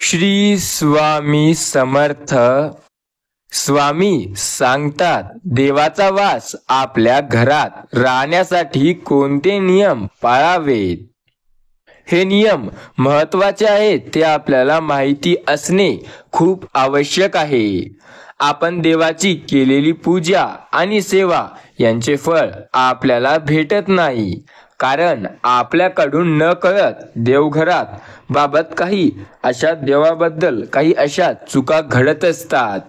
श्री स्वामी समर्थ स्वामी सांगतात, देवाचा वास आपल्या घरात राहण्यासाठी कोणते नियम पाळावेत. हे नियम महत्त्वाचे आहेत, ते आपल्याला माहिती असणे खूप आवश्यक आहे. आपण देवाची केलेली पूजा आणि सेवा यांचे फळ आपल्याला भेटत नाही, कारण आपल्याकडून न कळत देवघरात बाबत काही अशा चुका घडत असतात.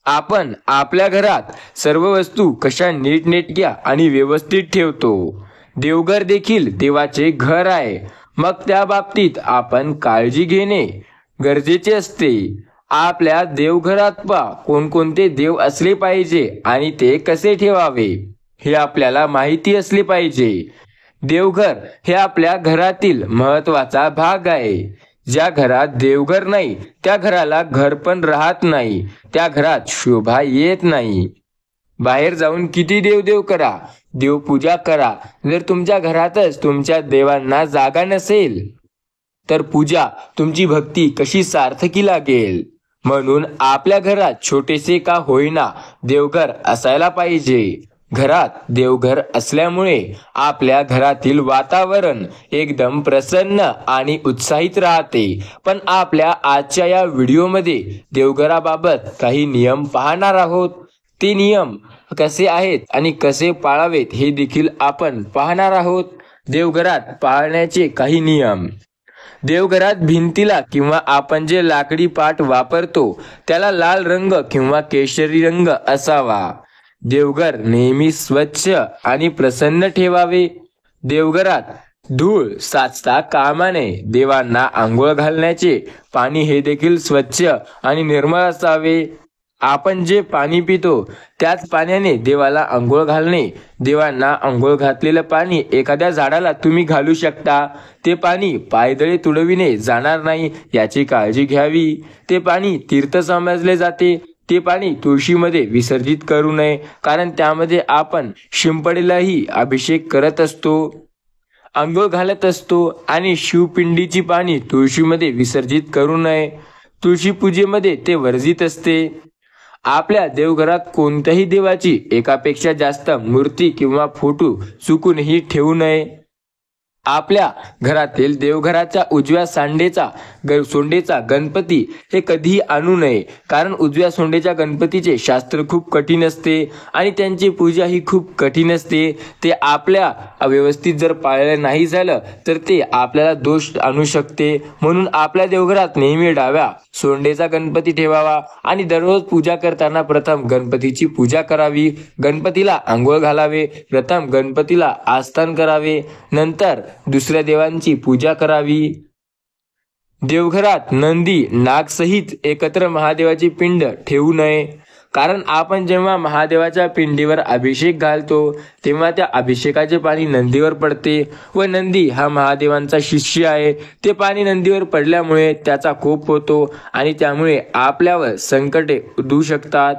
आपण आपल्या घरात सर्व वस्तू कशा नीटनेटक्या आणि व्यवस्थित ठेवतो. देवघर देखील देवाचे घर आहे, मग त्या बाबतीत आपण काळजी घेणे गरजेचे असते. आपल्या देवघरात कोणकोणते देव असले पाहिजे आणि ते कसे ठेवावे हे आपल्याला माहिती असले पाहिजे. देवघर हे आपल्या घरातील महत्त्वाचा भाग आहे. ज्या घरात देवघर नाही त्या घराला घर पण राहत नाही, त्या घरात शोभा येत नाही. बाहेर जाऊन किती देवदेव करा, देवपूजा करा, जर तुमच्या घरातच तुमच्या देवांना जागा नसेल तर पूजा तुमची भक्ती कशी सार्थकी लागेल. म्हणून आपल्या घरात छोटेसे का होईना देवघर असायला पाहिजे. घरात देवघर असल्यामुळे आपल्या घरातील वातावरण एकदम प्रसन्न आणि उत्साहित राहते. पण आपल्या आजच्या या व्हिडिओमध्ये देवघराबाबत काही नियम पाहणार आहोत. ते नियम कसे आहेत आणि कसे पाळावेत हे देखील आपण पाहणार आहोत. देवघरात पाळण्याचे काही नियम. देवघरात भिंतीला किंवा आपण जे लाकडी पाट वापरतो त्याला लाल रंग किंवा केशरी रंग असावा. देवघर नेहमी स्वच्छ आणि प्रसन्न ठेवावे. देवघरात धूळ साचता कामा नये. देवांना आंघोळ घालण्याचे पाणी हे देखील स्वच्छ आणि निर्मळ असावे. आपण जे पाणी पितो त्याच पाण्याने देवाला आंघोळ घालणे. देवांना आंघोळ घातलेलं पाणी एखाद्या झाडाला तुम्ही घालू शकता. ते पाणी पायदळी तुडविणे जाणार नाही याची काळजी घ्यावी. ते पाणी तीर्थ समजले जाते. ते पाणी तुळशीमध्ये विसर्जित करू नये, कारण त्यामध्ये आपण शिंपडेलाही अभिषेक करत असतो, आंघोळ घालत असतो. आणि शिवपिंडीची पाणी तुळशीमध्ये विसर्जित करू नये. तुळशी पूजेमध्ये ते वर्जित असते. आपल्या देवघरात कोणत्याही देवाची एकापेक्षा जास्त मूर्ती किंवा फोटो चुकूनही ठेवू नये. आपल्या घरातील देवघराच्या उजव्या सोंडेचा गणपती हे कधीही आणू नये, कारण उजव्या सोंडेच्या गणपतीचे शास्त्र खूप कठीण असते आणि त्यांची पूजा ही खूप कठीण असते. ते आपल्या व्यवस्थित जर पाळलं नाही झालं तर ते आपल्याला दोष आणू शकते. म्हणून आपल्या देवघरात नेहमी डाव्या सोंडेचा गणपती ठेवावा आणि दररोज पूजा करताना प्रथम गणपतीची पूजा करावी. गणपतीला आंघोळ घालावे. प्रथम गणपतीला आस्थान करावे, नंतर दुसऱ्या देवांची पूजा करावी. देवघरात नंदी नाग सहित एकत्र महादेवाची पिंड ठेवू नये, कारण आपण जेव्हा महादेवाच्या पिंडीवर अभिषेक घालतो तेव्हा त्या अभिषेकाचे पाणी नंदीवर पडते व नंदी हा महादेवांचा शिष्य आहे. ते पाणी नंदीवर पडल्यामुळे त्याचा कोप होतो आणि त्यामुळे आपल्यावर संकटे उद्भवू शकतात.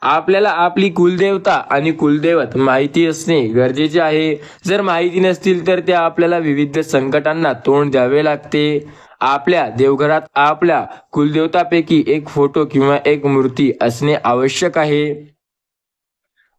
आपल्याला आपली कुलदेवता आणि कुलदैवत माहिती असणे गरजेचे आहे. जर माहिती नसतील तर त्या आपल्याला विविध संकटांना तोंड द्यावे लागते. आपल्या देवघरात आपल्या कुलदेवतापैकी एक फोटो किंवा एक मूर्ती असणे आवश्यक आहे.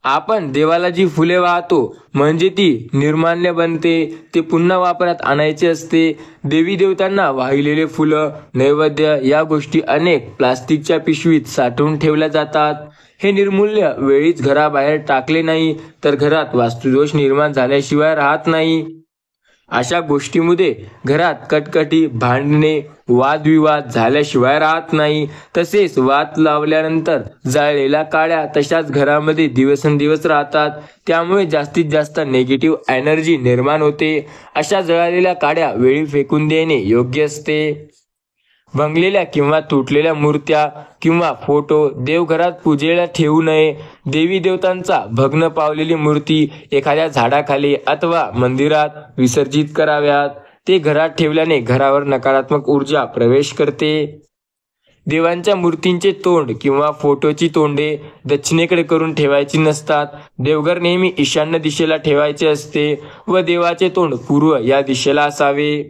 आपण देवाला जी फुले वाहतो म्हणजे ती निर्माल्य बनते, ते पुन्हा वापरात आणायचे असते. देवी देवतांना वाहिलेले फुलं, नैवेद्य या गोष्टी अनेक प्लास्टिकच्या पिशवीत साठवून ठेवल्या जातात. हे निर्मूल्य वेळीच घराबाहेर टाकले नाही तर घरात वास्तुदोष निर्माण झाल्याशिवाय राहत नाही. अशा गोष्टींमध्ये घरात कटकटी, भांडणे, वादविवाद झाल्याशिवाय राहत नाही. तसेच वाद लावल्यानंतर जळलेल्या काड्या तशाच घरामध्ये दिवसेंदिवस राहतात. त्यामुळे जास्तीत जास्त नेगेटिव्ह एनर्जी निर्माण होते. अशा जळलेल्या काड्या वेळी फेकून देणे योग्य असते. भंगलेल्या किंवा तुटलेल्या मूर्त्या किंवा फोटो देवघरात पूजेला ठेवू नये. देवी देवतांचा भग्न पावलेली मूर्ती एखाद्या झाडाखाली अथवा मंदिरात विसर्जित कराव्यात. ते घरात ठेवल्याने घरावर नकारात्मक ऊर्जा प्रवेश करते. देवांच्या मूर्तींचे तोंड किंवा फोटोची तोंडे दक्षिणेकडे करून ठेवायची नसतात. देवघर नेहमी ईशान्य दिशेला ठेवायचे असते व देवाचे तोंड पूर्व या दिशेला असावे.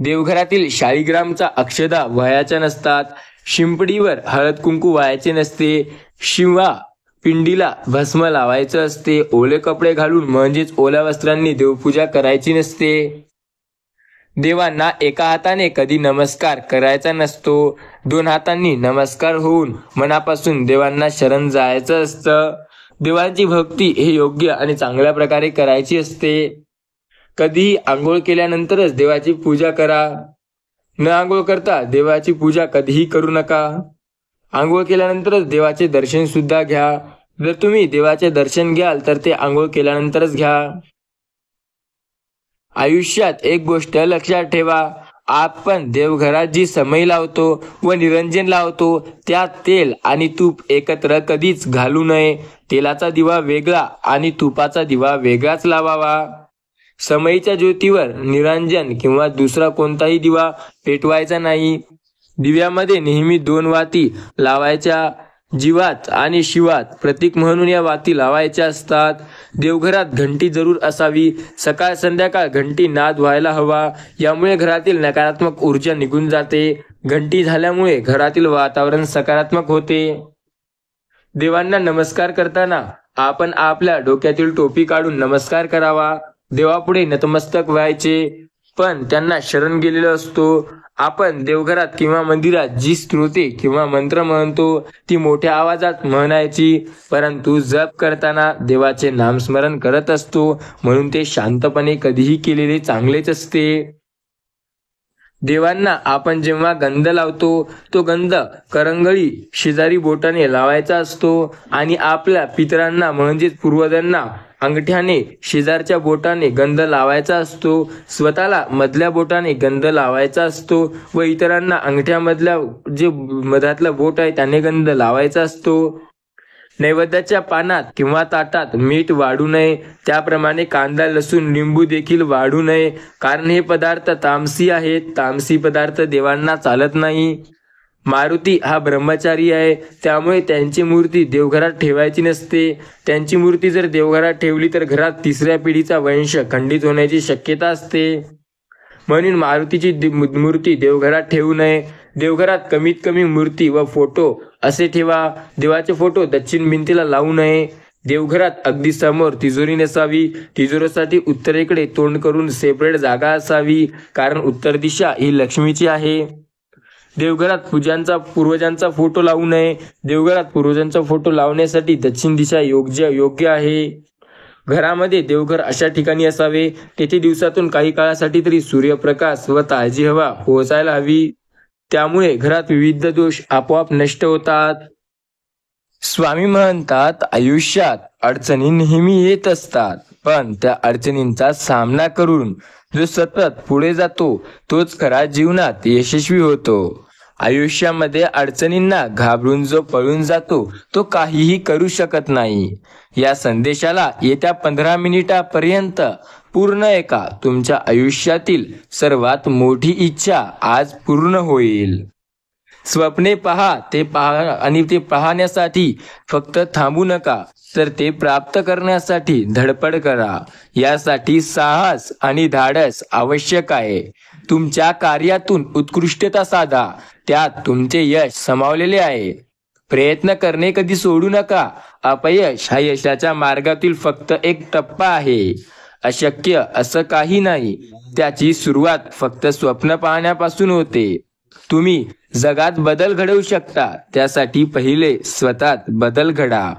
देवघरातील शाळीग्रामचा अक्षदा वह्याच्या नसतात. शिंपडीवर हळद कुंकू व्हायचे नसते. शिवा पिंडीला भस्म लावायचं असते. ओले कपडे घालून म्हणजेच ओल्या वस्त्रांनी देवपूजा करायची नसते. देवांना एका हाताने कधी नमस्कार करायचा नसतो. 2 हातांनी नमस्कार होऊन मनापासून देवांना शरण जायचं असतं. देवांची भक्ती हे योग्य आणि चांगल्या प्रकारे करायची असते. कधीही आंघोळ केल्यानंतरच देवाची पूजा करा. न आंघोळ करता देवाची पूजा कधीही करू नका. आंघोळ केल्यानंतरच देवाचे दर्शन सुद्धा घ्या. जर तुम्ही देवाचे दर्शन घ्याल तर ते आंघोळ केल्यानंतरच घ्या. आयुष्यात एक गोष्ट लक्षात ठेवा, आपण देवघरात जी समई लावतो व निरंजन लावतो त्यात तेल आणि तूप एकत्र कधीच घालू नये. तेलाचा दिवा वेगळा आणि तुपाचा दिवा वेगळाच लावावा. समईच्या ज्योतीवर निरंजन किंवा दुसरा कोणताही दिवा पेटवायचा नाही. दिव्यामध्ये नेहमी 2 वाती लावायच्या. जीवात आणि शिवात प्रतीक म्हणून या वाती लावायच्या असतात. देवघरात घंटी जरूर असावी. सकाळ संध्याकाळ घंटी नाद व्हायला हवा. यामुळे घरातील नकारात्मक ऊर्जा निघून जाते. घंटी झाल्यामुळे घरातील वातावरण सकारात्मक होते. देवांना नमस्कार करताना आपण आपल्या डोक्यातील टोपी काढून नमस्कार करावा. देवापुढे नतमस्तक व्हायचे, पण त्यांना शरण गेलेलो असतो. आपण देवघरात किंवा मंदिरात जी स्तोत्रे किंवा मंत्र म्हणतो ती मोठ्या आवाजात म्हणायची, परंतु जप करताना देवाचे नामस्मरण करत असतो, म्हणून ते शांतपणे कधीही केलेले चांगलेच असते. देवांना आपण जेव्हा गंध लावतो तो गंध करंगळी शेजारी बोटाने लावायचा असतो आणि आपल्या पितरांना म्हणजेच पूर्वजांना अंगठ्याने शेजारच्या बोटाने गंध लावायचा असतो. स्वतःला मधल्या बोटाने गंध लावायचा असतो व इतरांना अंगठ्यामधल्या जे मधातलं बोट आहे त्याने गंध लावायचा असतो. नैवेद्याच्या पानात किंवा ताटात मीठ वाढू नये. त्याप्रमाणे कांदा, लसूण, लिंबू देखील वाढू नये, कारण हे पदार्थ तामसी आहेत. तामसी पदार्थ देवांना चालत नाही. मारुती हा ब्रह्मचारी आहे, त्यामुळे त्यांची मूर्ती देवघरात ठेवायची नसते. त्यांची मूर्ती जर देवघरात ठेवली तर घरात 3ऱ्या पिढीचा वंश खंडित होण्याची शक्यता असते. म्हणून मारुतीची मूर्ती देवघरात ठेवू नये. देवघरात कमीत कमी मूर्ती व फोटो असे ठेवा. देवाचे फोटो दक्षिण भिंतीला लावू नये. देवघरात अगदी समोर तिजोरी नसावी. तिजोरीसाठी उत्तरेकडे तोंड करून सेपरेट जागा असावी, कारण उत्तर दिशा ही लक्ष्मीची आहे. देवघरात पूर्वजांचा फोटो लावू नये. देवघरात पूर्वजांचा फोटो लावण्यासाठी दक्षिण दिशा योग्य आहे. घरामध्ये देवघर अशा ठिकाणी असावे तेथे दिवसातून काही काळासाठी तरी सूर्यप्रकाश व ताजी हवा पोहोचायला हवी. त्यामुळे घरात विविध दोष आपोआप नष्ट होतात. स्वामी म्हणतात, आयुष्यात अडचणी नेहमी येत असतात, पण त्या अडचणींचा सामना करून जो सतत पुढे जातो तोच खरा जीवनात यशस्वी होतो. आयुष्यामध्ये अडचणींना घाबरून जो पळून जातो तो काहीही करू शकत नाही. या संदेशाला येत्या 15 मिनिटापर्यंत पूर्ण ऐका. तुमच्या आयुष्यातील सर्वात मोठी इच्छा आज पूर्ण होईल. स्वप्ने पहा, ते पहा आणि ते पाहण्यासाठी फक्त थांबू नका, तर ते प्राप्त करण्यासाठी धडपड करा. यासाठी साहस आणि धाडस आवश्यक आहे. तुमच्या कार्यातून उत्कृष्टता साधा, त्यात तुमचे यश समावलेले आहे. प्रयत्न करणे कधी सोडू नका. अपयश हा यशाच्या मार्गातील फक्त एक टप्पा आहे. अशक्य असं काही नाही. त्याची सुरुवात फक्त स्वप्न पाहण्यापासून होते. तुम्ही जगात बदल घडवू शकता, त्यासाठी पहिले स्वतःत बदल घडा.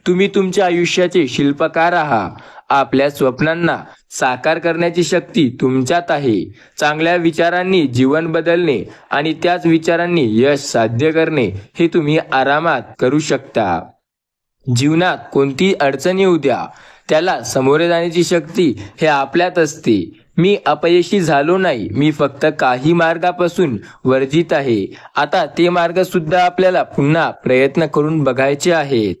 तुम्ही तुमच्या आयुष्याचे शिल्पकार आहात. आपल्या स्वप्नांना साकार करण्याची शक्ती तुमच्यात आहे. चांगल्या विचारांनी जीवन बदलणे आणि त्याच विचारांनी यश साध्य करणे हे तुम्ही आरामात करू शकता. जीवनात कोणती अडचण येऊ द्या, त्याला सामोरे जाण्याची शक्ती हे आपल्यात असते. मी अपयशी झालो नाही, मी फक्त काही मार्गापासून वर्जित आहे. आता ते मार्ग सुद्धा आपल्याला पुन्हा प्रयत्न करून बघायचे आहेत.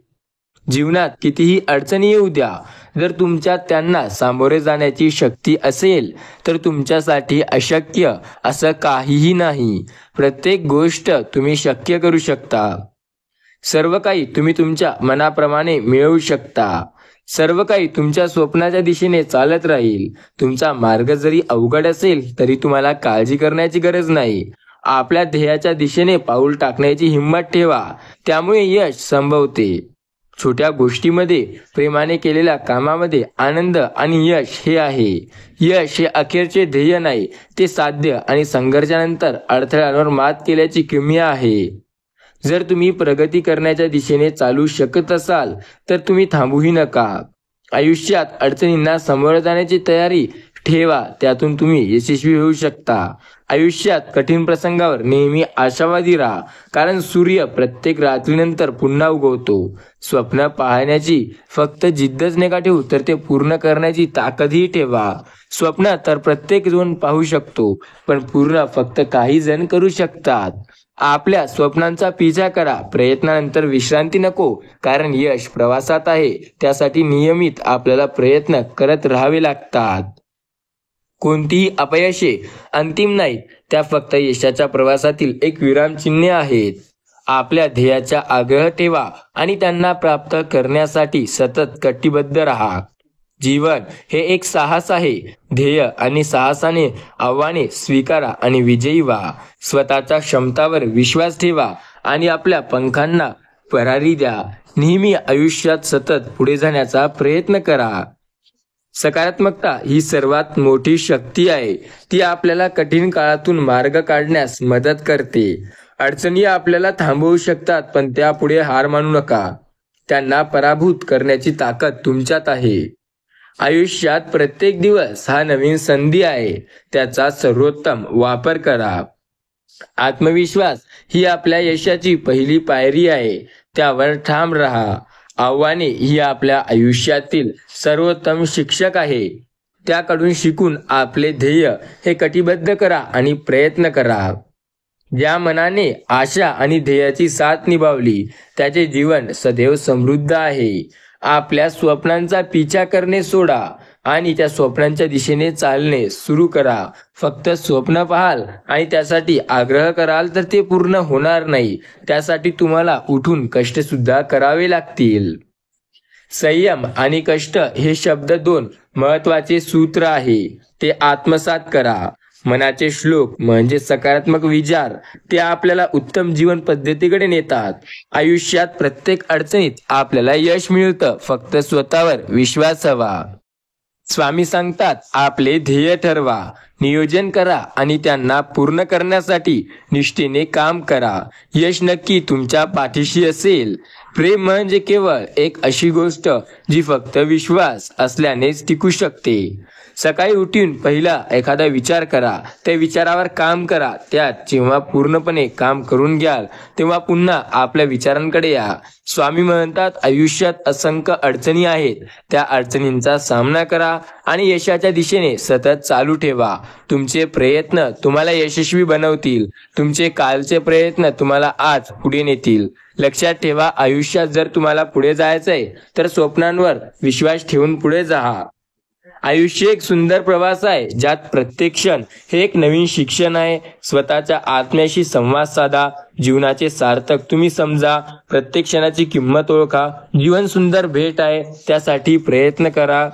जीवनात कितीही अडचणी येऊ द्या, जर तुमच्यात त्यांना सामोरे जाण्याची शक्ती असेल तर तुमच्यासाठी अशक्य असं काहीही नाही. प्रत्येक गोष्ट तुम्ही शक्य करू शकता. सर्व काही तुम्ही तुमच्या मनाप्रमाणे मिळवू शकता. सर्व काही तुमच्या स्वप्नाच्या दिशेने चालत राहील. तुमचा मार्ग जरी अवघड असेल तरी तुम्हाला काळजी करण्याची गरज नाही. आपल्या ध्येयाच्या दिशेने पाऊल टाकण्याची हिंमत ठेवा, त्यामुळे यश संभवते. छोट्या गोष्टीमध्ये, प्रेमाने केलेल्या कामामध्ये आनंद आणि यश हे आहे. यश हे अखेरचे ध्येय नाही, ते साध्य आणि संघर्षानंतर अडथळ्यांवर मात केल्याची किमया आहे. जर तुम्ही प्रगती करण्याच्या दिशेने चालू शकत असाल तर तुम्ही थांबूही नका. आयुष्यात अडचणींना सामोरं जाण्याची तयारी ठेवा, त्यातून तुम्ही यशस्वी होऊ शकता. आयुष्यात कठीण प्रसंगावर नेहमी आशावादी राहा, कारण सूर्य प्रत्येक रात्रीनंतर पुन्हा उगवतो. स्वप्न पाहण्याची फक्त जिद्दच नका ठेवू, तर ते पूर्ण करण्याची ताकदही ठेवा. स्वप्न तर प्रत्येक जण पाहू शकतो, पण पूर्ण फक्त काही जण करू शकतात. आपल्या स्वप्नांचा पिछा करा, प्रयत्नानंतर विश्रांती नको, कारण यश प्रवासात आहे. त्यासाठी नियमित आपल्याला प्रयत्न करत राहावे लागतात. कोणतीही अपयशे अंतिम नाहीत, त्या फक्त यशाच्या प्रवासातील एक विरामचिन्हे आहेत. आपल्या ध्येयाचा आग्रह ठेवा आणि त्यांना प्राप्त करण्यासाठी सतत कटिबद्ध राहा. जीवन हे एक साहस आहे. ध्येय आणि साहसाने आव्हाने स्वीकारा आणि विजयी व्हा. स्वतःच्या क्षमतावर विश्वास ठेवा आणि आपल्या पंखांना भरारी द्या. नेहमी आयुष्यात सतत पुढे जाण्याचा प्रयत्न करा. सकारात्मकता ही सर्वात मोठी शक्ती आहे. ती आपल्याला कठीण काळातून मार्ग काढण्यास मदत करते. अडचणी आपल्याला थांबवू शकतात, पण त्यापुढे हार मानू नका. त्यांना पराभूत करण्याची ताकद तुमच्यात आहे. आयुष्यात प्रत्येक दिवस हा नवीन संधी आहे, त्याचा सर्वोत्तम वापर करा. आत्मविश्वास ही आपल्या यशाची पहिली पायरी आहे, त्यावर ठाम राहा. आव्हाने ही आपल्या आयुष्यातील सर्वोत्तम शिक्षक आहे, त्याकडून शिकून आपले ध्येय हे कटिबद्ध करा आणि प्रयत्न करा. ज्या मनाने आशा आणि ध्येयाची साथ निभावली, त्याचे जीवन सदैव समृद्ध आहे. आपल्या स्वप्नांचा पिछा करणे सोडा आणि त्या स्वप्नांच्या दिशेने चालणे सुरू करा. फक्त स्वप्न पाहाल आणि त्यासाठी आग्रह कराल तर ते पूर्ण होणार नाही. त्यासाठी तुम्हाला उठून कष्ट सुद्धा करावे लागतील. संयम आणि कष्ट हे शब्द दोन महत्वाचे सूत्र आहे, ते आत्मसात करा. मनाचे श्लोक म्हणजे सकारात्मक विचार, ते आपल्याला उत्तम जीवन पद्धतीकडे नेतात. आयुष्यात प्रत्येक अडचणीत आपल्याला यश मिळतं, फक्त स्वतःवर विश्वास हवा. स्वामी सांगतात, आपले ध्येय ठरवा, नियोजन करा आणि त्यांना पूर्ण करण्यासाठी निष्ठेने काम करा. यश नक्की तुमच्या पाठीशी असेल. प्रेम म्हणजे केवळ एक अशी गोष्ट जी फक्त विश्वास असल्यानेच टिकू शकते. सकाळी उठून पहिला एखादा विचार करा, त्या विचारावर काम करा. त्यात जेव्हा पूर्णपणे काम करून घ्याल तेव्हा पुन्हा आपल्या विचारांकडे या. स्वामी म्हणतात, आयुष्यात असंख्य अडचणी आहेत, त्या अडचणींचा सामना करा आणि यशाच्या दिशेने सतत चालू ठेवा. तुमचे प्रयत्न तुम्हाला यशस्वी बनवतील. तुमचे कालचे प्रयत्न तुम्हाला आज पुढे नेतील. लक्षात ठेवा, आयुष्यात जर तुम्हाला पुढे जायचंय तर स्वप्नांवर विश्वास ठेवून पुढे जा. आयुष्य एक सुंदर प्रवास आहे, ज्यात प्रत्येक क्षण हे एक नवीन शिक्षण आहे. स्वतःच्या आत्म्याशी संवाद साधा, जीवनाचे सार्थक तुम्ही समजा, प्रत्येक क्षणाची किंमत ओळखा. जीवन सुंदर भेट आहे, त्यासाठी प्रयत्न करा.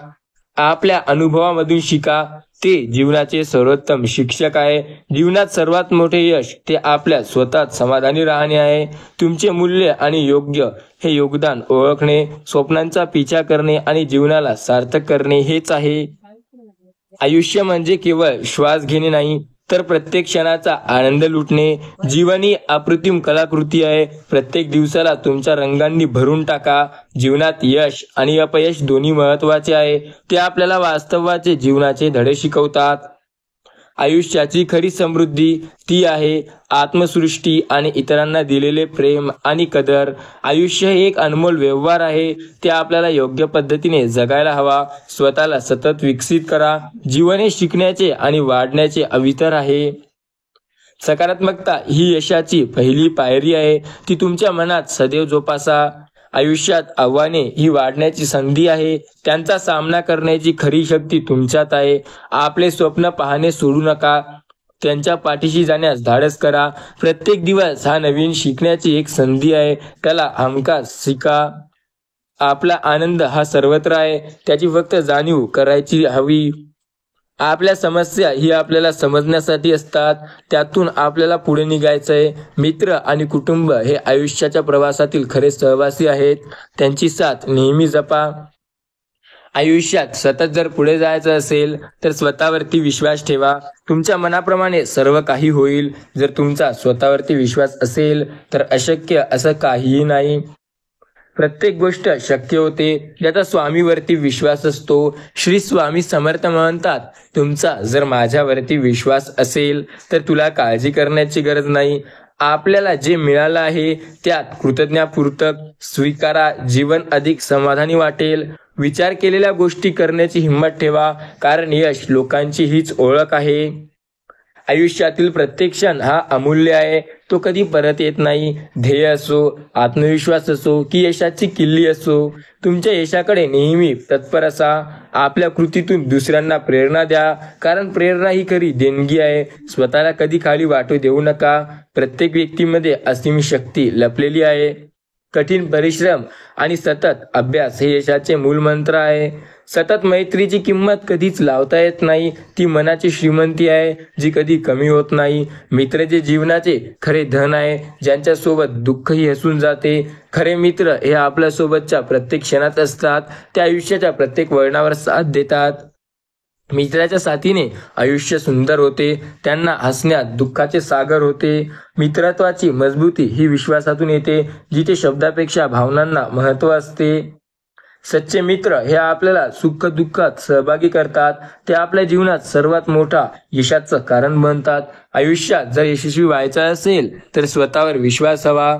आपल्या अनुभवामधून शिका, ते जीवनाचे सर्वोत्तम शिक्षक आहे. जीवनात सर्वात मोठे यश ते आपल्या स्वतःत समाधानी राहणे आहे. तुमचे मूल्य आणि योग्य हे योगदान ओळखणे, स्वप्नांचा पिछा करणे आणि जीवनाला सार्थक करणे हेच आहे. आयुष्य म्हणजे केवळ श्वास घेणे नाही, तर प्रत्येक क्षणाचा आनंद लुटणे. जीवन ही अप्रतिम कलाकृती आहे. प्रत्येक दिवसाला तुमच्या रंगांनी भरून टाका. जीवनात यश आणि अपयश दोन्ही महत्वाचे आहे, ते आपल्याला वास्तवाचे जीवनाचे धडे शिकवतात. आयुष्याची खरी समृद्धी ती आहे आत्मसृष्टी आणि इतरांना दिलेले प्रेम आणि कदर. आयुष्य हे एक अनमोल व्यवहार आहे, ते आपल्याला योग्य पद्धतीने जगायला हवा. स्वतःला सतत विकसित करा. जीवन हे शिकण्याचे आणि वाढण्याचे अवितर आहे. सकारात्मकता ही यशाची पहिली पायरी आहे, ती तुमच्या मनात सदैव जोपासा. आयुष्यात आव्हाने ही वाढण्याची संधी आहे, त्यांचा सामना करण्याची खरी शक्ती तुमच्यात आहे. आपले स्वप्न पाहणे सोडू नका, त्यांच्या पाठीशी जाण्यास धाडस करा. प्रत्येक दिवस हा नवीन शिकण्याची एक संधी आहे, त्याला हमखास शिका. आपला आनंद हा सर्वत्र आहे, त्याची फक्त जाणीव करायची हवी. आपल्या समस्या ही आपल्याला समजण्यासाठी असतात, त्यातून आपल्याला पुढे निघायचंय. मित्र आणि कुटुंब हे आयुष्याच्या प्रवासातील खरे सहवासी आहेत, त्यांची साथ नेहमी जपा. आयुष्यात सतत जर पुढे जायचं असेल तर स्वतःवरती विश्वास ठेवा. तुमच्या मनाप्रमाणे सर्व काही होईल. जर तुमचा स्वतःवरती विश्वास असेल तर अशक्य असं काहीही नाही. प्रत्येक गोष्ट शक्य होते ज्याचा स्वामीवरती विश्वास असतो. श्री स्वामी समर्थ म्हणतात, तुमचा जर माझ्यावरती विश्वास असेल तर तुला काळजी करण्याची गरज नाही. आपल्याला जे मिळालं आहे त्यात कृतज्ञतापूर्वक स्वीकारा. जीवन अधिक समाधानी वाटेल. विचार केलेल्या गोष्टी करण्याची हिंमत ठेवा, कारण यश लोकांची हीच ओळख आहे. आयुष्यातील प्रत्येक क्षण हा अमूल्य आहे, तो कधी परत येत नाही. ध्येय असो, आत्मविश्वास असो की यशाची किल्ली असो, तुमच्या यशाकडे नेहमी तत्पर असा. आपल्या कृतीतून दुसऱ्यांना प्रेरणा द्या, कारण प्रेरणा ही खरी देणगी आहे. स्वतःला कधी खाली वाटू देऊ नका. प्रत्येक व्यक्तीमध्ये असीम शक्ती लपलेली आहे. कठीण परिश्रम आणि सतत अभ्यास हे यशाचे मूलमंत्र आहे. सतत मैत्रीची किंमत कधीच लावता येत नाही. ती मनाची श्रीमंती आहे जी कधी कमी होत नाही. मित्र जे जीवनाचे खरे धन आहे, ज्यांच्या सोबत दुःखही हसून जाते. खरे मित्र हे आपल्या सोबतच्या प्रत्येक क्षणात असतात, त्या आयुष्याच्या प्रत्येक वळणावर साथ देतात. मित्राच्या साथीने आयुष्य सुंदर होते. त्यांना हसण्यात दुःखाचे सागर होते. मित्रत्वाची मजबूती ही विश्वासातून येते, जिथे शब्दापेक्षा भावनांना महत्त्व असते. सच्चे मित्र हे आपल्याला सुख दुःखात सहभागी करतात. ते आपल्या जीवनात सर्वात मोठा यशाचं कारण बनतात. आयुष्यात जर यशस्वी व्हायचं असेल तर स्वतःवर विश्वास हवा.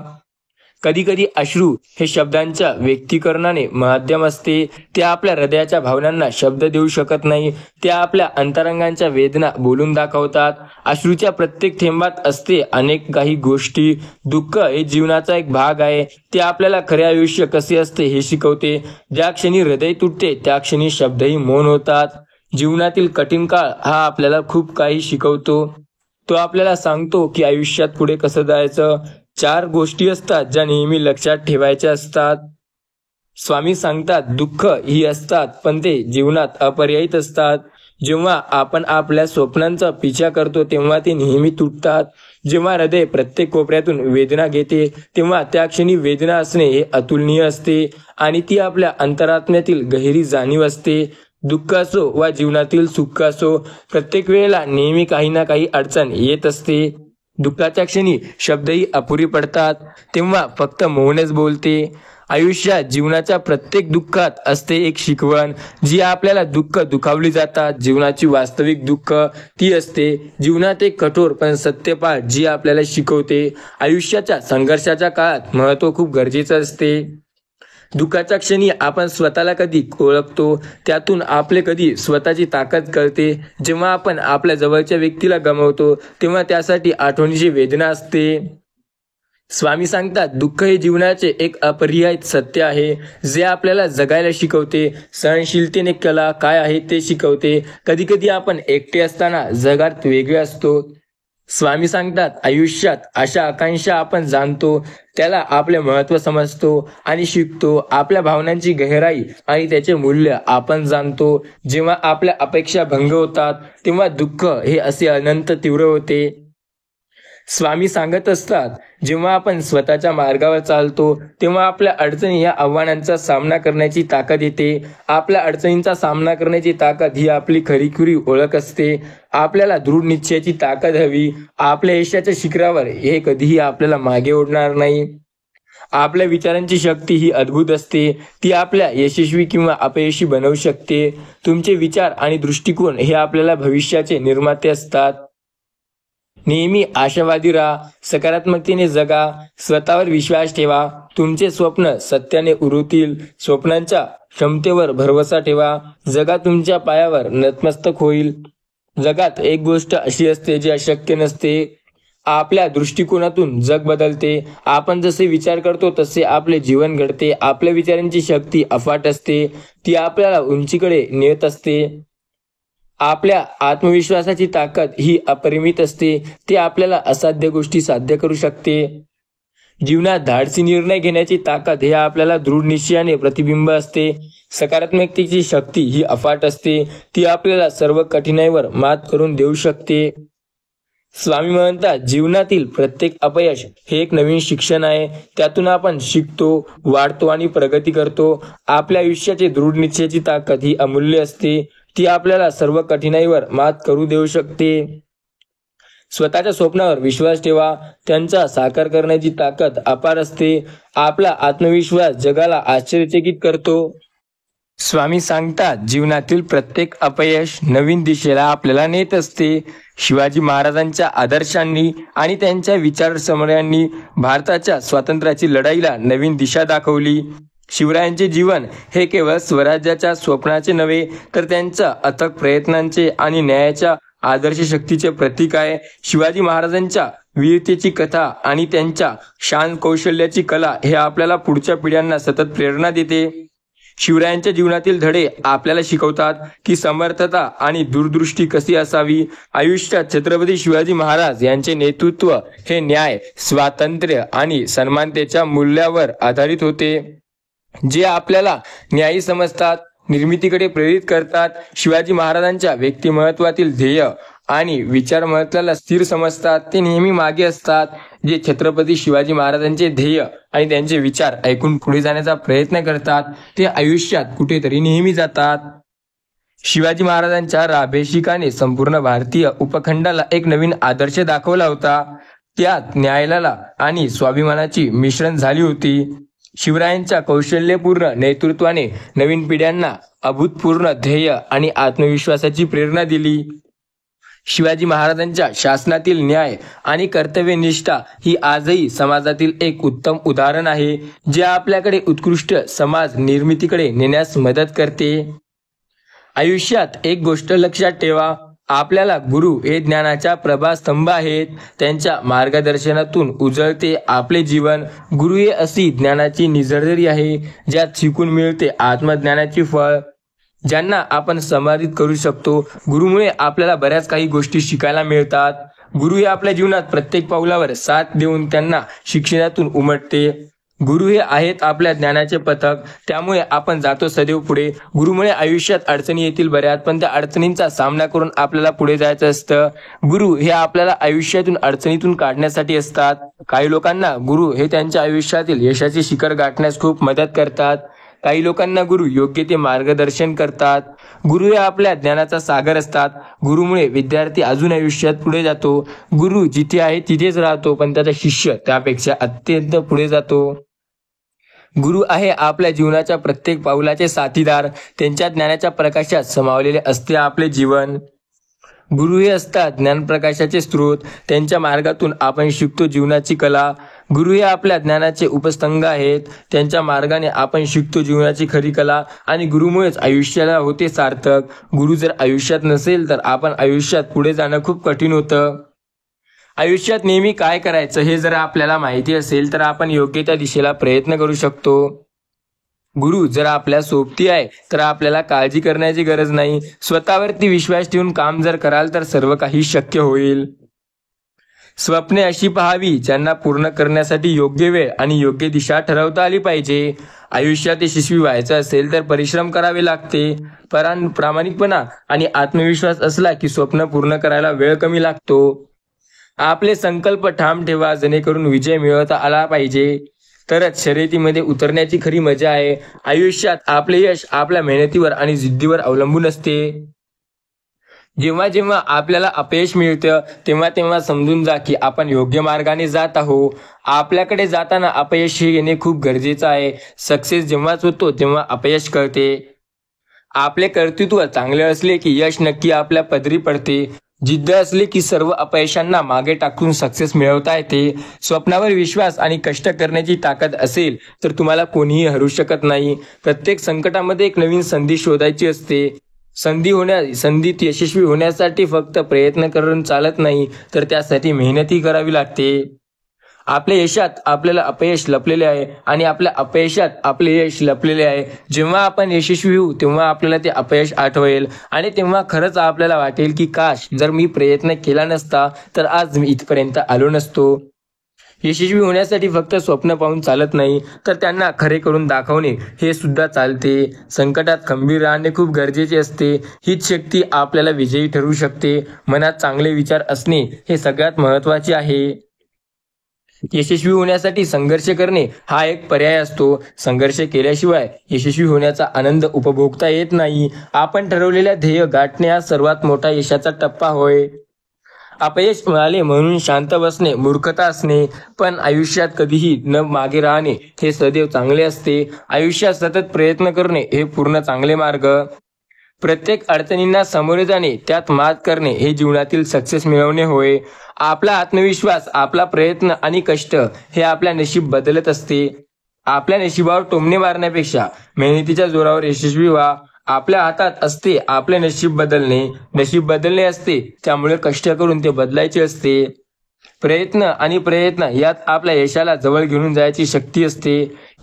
कधी कधी अश्रू हे शब्दांच्या व्यक्तीकरणाने माध्यम असते. ते आपल्या हृदयाच्या भावनांना शब्द देऊ शकत नाही. ते आपल्या अंतरंगांच्या वेदना बोलून दाखवतात. अश्रूच्या प्रत्येक थेंबात असते अनेक काही गोष्टी. दुःख हे जीवनाचा एक भाग आहे. ते आपल्याला खरे आयुष्य कसे असते हे शिकवते. ज्या क्षणी हृदय तुटते त्या क्षणी शब्दही मौन होतात. जीवनातील कठीण काळ हा आपल्याला खूप काही शिकवतो. तो आपल्याला सांगतो की आयुष्यात पुढे कसं जायचं. 4 गोष्टी असतात ज्या नेहमी लक्षात ठेवायच्या असतात. स्वामी सांगतात, दुःख ही असतात पण ते जीवनात अपरिहार्य असतात. जेव्हा आपण आपल्या स्वप्नांचा पिछा करतो तेव्हा ते नेहमी तुटतात. जेव्हा हृदय प्रत्येक कोपऱ्यातून वेदना घेते तेव्हा त्या क्षणी वेदना असणे हे अतुलनीय असते आणि ती आपल्या अंतरात्म्यातील गहिरी जाणीव असते. दुःख असो वा जीवनातील सुख असो, प्रत्येक वेळेला नेहमी काही ना काही अडचण येत असते. दुःखाच्या क्षणी शब्दही अपुरी पडतात, तेव्हा फक्त मौनच बोलते. आयुष्यात जीवनाच्या प्रत्येक दुःखात असते एक शिकवण, जी आपल्याला दुखावली जातात. जीवनाची वास्तविक दुःख ती असते. जीवनात एक कठोर पण सत्य पाठ जी आपल्याला शिकवते. आयुष्याच्या संघर्षाच्या काळात महत्त्व खूप गरजेचं असते. दुःखाच्या क्षणी आपण स्वतःला कधी ओळखतो, त्यातून आपले कधी स्वतःची ताकद कळते. जेव्हा आपण आपल्या जवळच्या व्यक्तीला गमावतो तेव्हा त्यासाठी आठवणीची वेदना असते. स्वामी सांगतात, दुःख हे जीवनाचे एक अपरिहार्य सत्य आहे, जे आपल्याला जगायला शिकवते. सहनशीलतेने कला काय आहे ते शिकवते. कधी कधी आपण एकटे असताना जगात वेगळे असतो. स्वामी सांगतात, आयुष्यात अशा आकांक्षा आपण जाणतो, त्याला आपले महत्त्व समजतो आणि शिकतो. आपल्या भावनांची गहराई आणि त्याचे मूल्य आपण जाणतो. जेव्हा आपल्या अपेक्षा भंग होतात तेव्हा दुःख हे असे अनंत तीव्र होते. स्वामी सांगत असतात, जेव्हा आपण स्वतःच्या मार्गावर चालतो तेव्हा आपल्या अडचणी या आव्हानांचा सामना करण्याची ताकद येते. आपल्या अडचणींचा सामना करण्याची ताकद ही आपली खरीखुरी ओळख असते. आपल्याला दृढ निश्चयाची ताकद हवी. आपल्या यशाच्या शिखरावर हे कधीही आपल्याला मागे ओढणार नाही. आपल्या विचारांची शक्ती ही अद्भुत असते. ती आपल्या यशस्वी किंवा अपयशी बनवू शकते. तुमचे विचार आणि दृष्टिकोन हे आपल्याला भविष्याचे निर्माते असतात. नेहमी आशावादी राहा. सकारात्मकतेने जगा. स्वतःवर विश्वास ठेवा. तुमचे स्वप्न सत्याने उरतील. स्वप्नांच्या क्षमतेवर भरवसा ठेवा. जगा तुमच्या पायावर नतमस्तक होईल. जगात एक गोष्ट अशी असते जी अशक्य नसते. आपल्या दृष्टिकोनातून जग बदलते. आपण जसे विचार करतो तसे आपले जीवन घडते. आपल्या विचारांची शक्ती अफाट असते. ती आपल्याला उंचीकडे नेत असते. आपल्या आत्मविश्वासाची ताकद ही अपरिमित असते. ती आपल्याला असाध्य गोष्टी साध्य करू शकते. जीवनात धाडसी निर्णय घेण्याची ताकद हे आपल्याला दृढ निश्चयाने प्रतिबिंब असते. सकारात्मकतेची शक्ती ही अफाट असते. ती आपल्याला सर्व कठीणाईवर मात करून देऊ शकते. स्वामी म्हणतात, जीवनातील प्रत्येक अपयश हे एक नवीन शिक्षण आहे. त्यातून आपण शिकतो, वाढतो आणि प्रगती करतो. आपल्या आयुष्याची दृढ निश्चयाची ताकद ही अमूल्य असते. ती आपल्याला सर्व कठीणाईवर मात करू देऊ शकते. स्वतःच्या स्वप्नावर विश्वास ठेवा. त्यांचा साकार करण्याची ताकद अपार असते. आपला आत्मविश्वास जगाला आश्चर्यचकित करतो. स्वामी सांगतात, जीवनातील प्रत्येक अपयश नवीन दिशेला आपल्याला नेत असते. शिवाजी महाराजांच्या आदर्शांनी आणि त्यांच्या विचारसरण्यांनी भारताच्या स्वातंत्र्याची लढाईला नवीन दिशा दाखवली. शिवरायांचे जीवन हे केवळ स्वराज्याच्या स्वप्नाचे नव्हे, तर त्यांच्या अथक प्रयत्नांचे आणि न्यायाच्या आदर्श शक्तीचे प्रतीक आहे. शिवाजी महाराजांच्या वीरतेची कथा आणि त्यांच्या शान कौशल्याची कला हे आपल्याला पुढच्या पिढ्यांना सतत प्रेरणा देते. शिवरायांच्या जीवनातील धडे आपल्याला शिकवतात की समर्थता आणि दूरदृष्टी कशी असावी. आयुष्यात छत्रपती शिवाजी महाराज यांचे नेतृत्व हे न्याय, स्वातंत्र्य आणि समानतेच्या मूल्यावर आधारित होते, जे आपल्याला न्यायी समजतात, निर्मितीकडे प्रेरित करतात. शिवाजी महाराजांच्या व्यक्तिमत्वातील ध्येय आणि विचार महत्वाला स्थिर समजतात. ते नेहमी मागे असतात. जे छत्रपती शिवाजी महाराजांचे ध्येय आणि त्यांचे विचार ऐकून पुढे जाण्याचा प्रयत्न करतात, ते आयुष्यात कुठेतरी नेहमी जातात. शिवाजी महाराजांच्या राभिषेकाने संपूर्ण भारतीय उपखंडाला एक नवीन आदर्श दाखवला होता. त्यात न्यायाला आणि स्वाभिमानाची मिश्रण झाली होती. शिवरायांच्या कौशल्यपूर्ण नेतृत्वाने नवीन पिढ्यांना अभूतपूर्व ध्येय आणि आत्मविश्वासाची प्रेरणा दिली. शिवाजी महाराजांच्या शासनातील न्याय आणि कर्तव्यनिष्ठा ही आजही समाजातील एक उत्तम उदाहरण आहे, जे आपल्याकडे उत्कृष्ट समाज निर्मितीकडे नेण्यास मदत करते. आयुष्यात एक गोष्ट लक्षात ठेवा, आपल्याला गुरु हे ज्ञानाच्या प्रभास्तंभ आहेत. त्यांच्या मार्गदर्शनातून उजळते आपले जीवन. गुरु हे अशी ज्ञानाची निझरझरी आहे, ज्यात शिकून मिळते आत्मज्ञानाची फळ, ज्यांना आपण समाधित करू शकतो. गुरुमुळे आपल्याला बऱ्याच काही गोष्टी शिकायला मिळतात. गुरु हे आपल्या जीवनात प्रत्येक पावलावर साथ देऊन त्यांना शिक्षणातून उमटते. गुरु हे आहेत आपल्या ज्ञानाचे पथक, त्यामुळे आपण जातो सदैव पुढे. गुरुमुळे आयुष्यात अडचणी येतील बऱ्याच, पण त्या अडचणींचा सामना करून आपल्याला पुढे जायचं असतं. गुरु हे आपल्याला आयुष्यातून अडचणीतून काढण्यासाठी असतात. काही लोकांना गुरु हे त्यांच्या आयुष्यातील यशाचे शिखर गाठण्यास खूप मदत करतात. काही लोकांना गुरु योग्य ते मार्गदर्शन करतात. गुरु हे आपल्या ज्ञानाचा सागर असतात. गुरुमुळे विद्यार्थी अजून आयुष्यात पुढे जातो. गुरु जिथे आहे तिथेच राहतो, पण त्याचा शिष्य त्यापेक्षा अत्यंत पुढे जातो. गुरु आहे आपल्या जीवनाच्या प्रत्येक पाऊलाचे साथीदार. त्यांच्या ज्ञानाच्या प्रकाशात समावलेले असते आपले जीवन. गुरु हे असतात ज्ञानप्रकाशाचे स्रोत. त्यांच्या मार्गातून आपण शिकतो जीवनाची कला. गुरु हे आपल्या ज्ञानाचे उपस्तंभ आहेत. त्यांच्या मार्गाने आपण शिकतो जीवनाची खरी कला आणि गुरुमुळेच आयुष्याला होते सार्थक. गुरु जर आयुष्यात नसेल तर आपण आयुष्यात पुढे जाणं खूप कठीण होतं. आयुष्यात नेहमी काय करायचं हे जर आपल्याला माहिती असेल तर आपण योग्य त्या दिशेला प्रयत्न करू शकतो. गुरु जर आपल्या सोबती आहे तर आपल्याला काळजी करण्याची गरज नाही. स्वतःवरती विश्वास ठेवून काम जर कराल तर सर्व काही शक्य होईल. स्वप्ने अशी पहावी ज्यांना पूर्ण करण्यासाठी योग्य वेळ आणि योग्य दिशा ठरवता आली पाहिजे. आयुष्यात यशस्वी व्हायचं असेल तर परिश्रम करावे लागते. प्रामाणिकपणा आणि आत्मविश्वास असला की स्वप्न पूर्ण करायला वेळ कमी लागतो. आपले संकल्प ठाम ठेवा, जेणेकरून विजय मिळवता आला पाहिजे. तरच शर्यतीमध्ये उतरण्याची खरी मजा आहे. आयुष्यात आपले यश आपल्या मेहनतीवर आणि जिद्दीवर अवलंबून असते. जेव्हा जेव्हा आपल्याला अपयश मिळतं तेव्हा तेव्हा समजून जा की आपण योग्य मार्गाने जात आहोत. आपल्याकडे जाताना अपयश येणे खूप गरजेचं आहे. सक्सेस जेव्हाच होतो तेव्हा अपयश कळते. आपले कर्तृत्व चांगले असले की यश नक्की आपल्या पदरी पडते. जिद्द असली की सर्व अपयशांना मागे टाकून सक्सेस मिळवता येते. स्वप्नावर विश्वास आणि कष्ट करण्याची ताकद असेल तर तुम्हाला कोणीही हरू शकत नाही. प्रत्येक संकटामध्ये एक नवीन संधी शोधायची असते. संधीत यशस्वी होण्यासाठी फक्त प्रयत्न करून चालत नाही, तर त्यासाठी मेहनतही करावी लागते. आपल्या यशात आपल्याला अपयश लपलेले आहे आणि आपल्या अपयशात आपले यश लपलेले आहे. जेव्हा आपण यशस्वी होऊ तेव्हा आपल्याला ते अपयश आठवेल आणि तेव्हा खरंच आपल्याला वाटेल की काश जर मी प्रयत्न केला नसता तर आज मी इथपर्यंत आलो नसतो. यशस्वी होण्यासाठी फक्त स्वप्न पाहून चालत नाही, तर त्यांना खरे करून दाखवणे हे सुद्धा चालते. संकटात खंबीर राहणे खूप गरजेचे असते. हीच शक्ती आपल्याला विजयी ठरवू शकते. मनात चांगले विचार असणे हे सगळ्यात महत्त्वाचे आहे. यशस्वी होण्यासाठी संघर्ष करणे हा एक पर्याय असतो. संघर्ष केल्याशिवाय यशस्वी होण्याचा आनंद उपभोगता येत नाही. आपण ठरवलेल्या ध्येय गाठणे हा सर्वात मोठा यशाचा टप्पा होय. अपयश मिळाले म्हणून शांत बसणे मूर्खता असणे, पण आयुष्यात कधीही न मागे राहणे हे सदैव चांगले असते. आयुष्यात सतत प्रयत्न करणे हे पूर्ण चांगले मार्ग. प्रत्येक अडचणींना सामोरे जाणे, त्यात मात करणे हे जीवनातील सक्सेस मिळवणे होय. आपला आत्मविश्वास, आपला प्रयत्न आणि कष्ट हे आपल्या नशीब बदलत असते. आपल्या नशिबावर टोमणे मारण्यापेक्षा मेहनतीच्या जोरावर यशस्वी व्हा. आपल्या हातात असते आपले नशीब बदलणे. नशीब बदलणे असते, त्यामुळे कष्ट करून ते बदलायचे असते. प्रयत्न यात आपल्या यशाला जवळ घेऊन जायची शक्ती असते.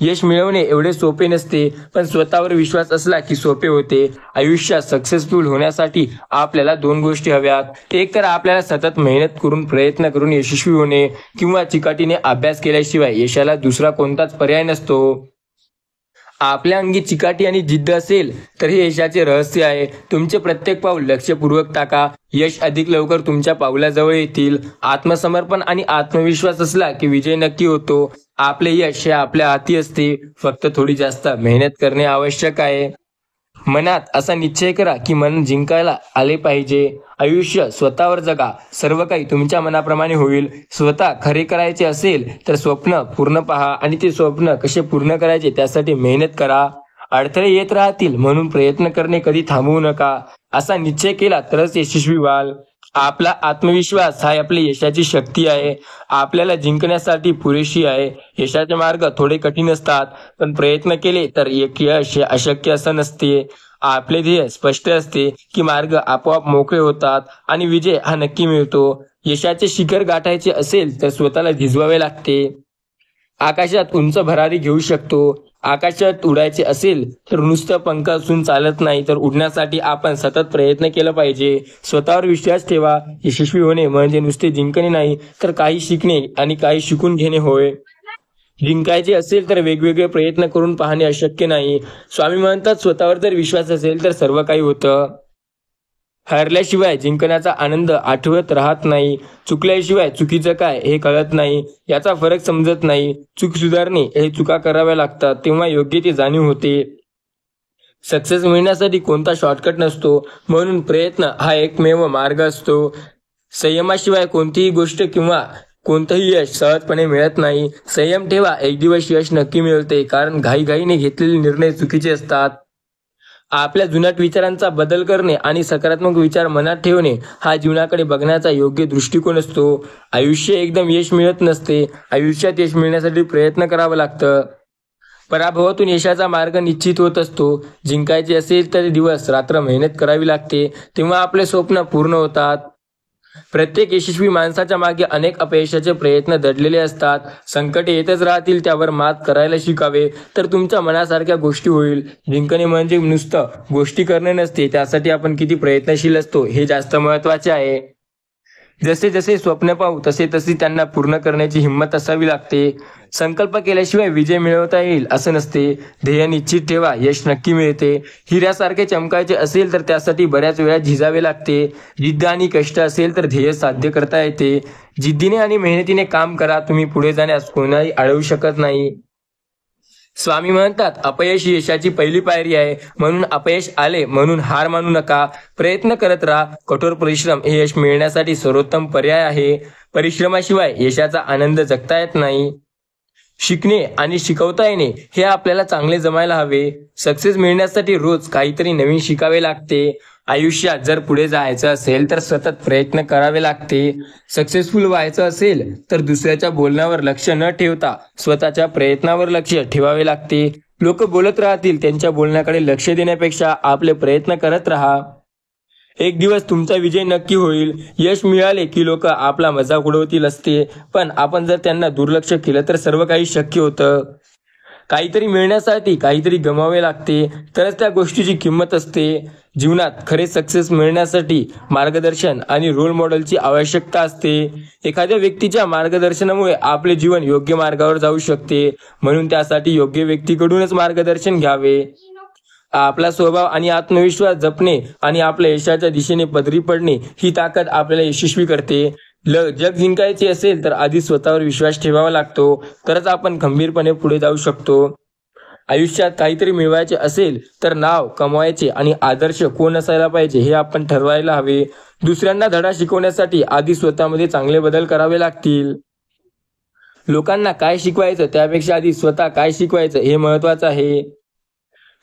यश मिळवणे एवढे सोपे नसते, पण स्वतःवर विश्वास असला की सोपे होते. आयुष्यात सक्सेसफुल होण्यासाठी आपल्याला 2 गोष्टी हव्यात. एक तर आपल्याला सतत मेहनत करून प्रयत्न करून यशस्वी होणे, किंवा चिकाटीने अभ्यास केल्याशिवाय यशाला दुसरा कोणताच पर्याय नसतो. आपल्या अंगी चिकाटी आणि जिद्द असेल तर हे यशाचे रहस्य आहे. तुमचे प्रत्येक पाऊल लक्षपूर्वक टाका. यश अधिक लवकर तुमच्या पावलाजवळ येतील. आत्मसमर्पण आणि आत्मविश्वास असला की विजय नक्की होतो. आपले यश हे आपल्या हाती असते. फक्त थोडी जास्त मेहनत करणे आवश्यक आहे. मनात असा निश्चय करा की मन जिंकायला आले पाहिजे. आयुष्य स्वतःवर जगा. सर्व काही तुमच्या मनाप्रमाणे होईल. स्वतः खरे करायचे असेल तर स्वप्न पूर्ण पहा, आणि ते स्वप्न कसे पूर्ण करायचे त्यासाठी मेहनत करा. अडथळे येत राहतील म्हणून प्रयत्न करणे कधी थांबवू नका. असा निश्चय केला तरच यशस्वी व्हाल. आपला आत्मविश्वास हा आपली यशाची शक्ती आहे. आपल्याला जिंकण्यासाठी पुरेशी आहे. यशाचे मार्ग थोडे कठीण असतात, पण प्रयत्न केले तर एक यश हे अशक्य असं नसते. आपले ध्येय स्पष्ट असते की मार्ग आपोआप मोकळे होतात आणि विजय हा नक्की मिळतो. यशाचे शिखर गाठायचे असेल तर स्वतःला झिजवावे लागते. आकाशात उंच भरारी घेऊ शकतो. आकाशात उडायचे असेल तर नुसतं पंख असून चालत नाही, तर उडण्यासाठी आपण सतत प्रयत्न केला पाहिजे. स्वतःवर विश्वास ठेवा. यशस्वी होणे म्हणजे नुसते जिंकणे नाही, तर काही शिकणे आणि काही शिकून घेणे होय. जिंकायचे असेल तर वेगवेगळे प्रयत्न करून पाहणे अशक्य नाही. स्वामी म्हणतात, स्वतःवर जर विश्वास असेल तर सर्व काही होतं. हरल्याशिवाय जिंकण्याचा आनंद आठवत राहत नाही. चुकल्याशिवाय चुकीचं काय हे कळत नाही. याचा फरक समजत नाही. चूक सुधारणे हे चुका कराव्या लागतात, तेव्हा योग्य ती जाणीव होते. सक्सेस मिळण्यासाठी कोणता शॉर्टकट नसतो, म्हणून प्रयत्न हा एकमेव मार्ग असतो. संयमाशिवाय कोणतीही गोष्ट किंवा कोणतंही यश सहजपणे मिळत नाही. संयम ठेवा, एक दिवस यश नक्की मिळते, कारण घाईघाईने घेतलेले निर्णय चुकीचे असतात. आपल्या जुनाट विचारांचा बदल करणे आणि सकारात्मक विचार मनात ठेवणे हा जीवनाकडे बघण्याचा योग्य दृष्टिकोन असतो. आयुष्य एकदम यश मिळत नसते. आयुष्यात यश मिळण्यासाठी प्रयत्न करावा लागतं. पराभवातून यशाचा मार्ग निश्चित होत असतो. जिंकायचे असेल तर दिवस रात्र मेहनत करावी लागते, तेव्हा आपले स्वप्न पूर्ण होतात. प्रत्येक यशस्वी माणसाच्या मागे अनेक अपयशाचे प्रयत्न दडलेले असतात. संकटे येतच राहतील, त्यावर मात करायला शिकावे, तर तुमच्या मनासारख्या गोष्टी होईल. जिंकणे म्हणजे नुसतं गोष्टी करणे नसते, त्यासाठी आपण किती प्रयत्नशील असतो हे जास्त महत्त्वाचे आहे. जसे जसे स्वप्न पाहू तसे तसे त्यांना पूर्ण करण्याची हिंमत असावी लागते. संकल्प केल्याशिवाय विजय मिळवता येईल असं नसते. ध्येय निश्चित ठेवा, यश नक्की मिळते. हिऱ्यासारखे चमकायचे असेल तर त्यासाठी बऱ्याच वेळा झिजावे लागते. जिद्द आणि कष्ट असेल तर ध्येय साध्य करता येते. जिद्दीने आणि मेहनतीने काम करा. तुम्ही पुढे जाण्यास कोणाही अडवू शकत नाही. स्वामी म्हणतात, अपयश ही यशाची पहिली पायरी आहे. म्हणून अपयश आले म्हणून हार मानू नका. प्रयत्न करत राहा. कठोर परिश्रम हे यश मिळण्यासाठी सर्वोत्तम पर्याय आहे. परिश्रमाशिवाय यशाचा आनंद जगता येत नाही. शिकणे आणि शिकवता येणे हे आपल्याला चांगले जमायला हवे. सक्सेस मिळण्यासाठी रोज काहीतरी नवीन शिकावे लागते. आयुष्यात जर पुढे जायचं असेल तर सतत प्रयत्न करावे लागते. सक्सेसफुल व्हायचं असेल तर दुसऱ्याच्या बोलण्यावर लक्ष न ठेवता स्वतःच्या प्रयत्नावर लक्ष ठेवावे लागते. लोक बोलत राहतील, त्यांच्या बोलण्याकडे लक्ष देण्यापेक्षा आपले प्रयत्न करत राहा. एक दिवस तुमचा विजय नक्की होईल. यश मिळाले की लोक आपला मजाक उडवतील असते, पण आपण जर त्यांना दुर्लक्ष केलं तर सर्व काही शक्य होतं. काहीतरी मिळण्यासाठी काहीतरी गमावे लागते, तरच त्या गोष्टीची किंमत असते. जीवनात खरे सक्सेस मिळण्यासाठी मार्गदर्शन आणि रोल मॉडेलची आवश्यकता असते. एखाद्या व्यक्तीच्या मार्गदर्शनामुळे आपले जीवन योग्य मार्गावर जाऊ शकते. म्हणून त्यासाठी योग्य व्यक्तीकडूनच मार्गदर्शन घ्यावे. आपला स्वभाव आणि आत्मविश्वास जपणे आणि आपल्या यशाच्या दिशेने पदरी पडणे ही ताकद आपल्याला यशस्वी करते. जग जिंकायचे असेल तर आधी स्वतःवर विश्वास ठेवावा लागतो, तरच आपण खंबीरपणे पुढे जाऊ शकतो. आयुष्यात काहीतरी मिळवायचे असेल तर नाव कमवायचे आणि आदर्श कोण असायला पाहिजे हे आपण ठरवायला हवे. दुसऱ्यांना धडा शिकवण्यासाठी आधी स्वतःमध्ये चांगले बदल करावे लागतील. लोकांना काय शिकवायचं त्यापेक्षा आधी स्वतः काय शिकवायचं हे महत्वाचं आहे.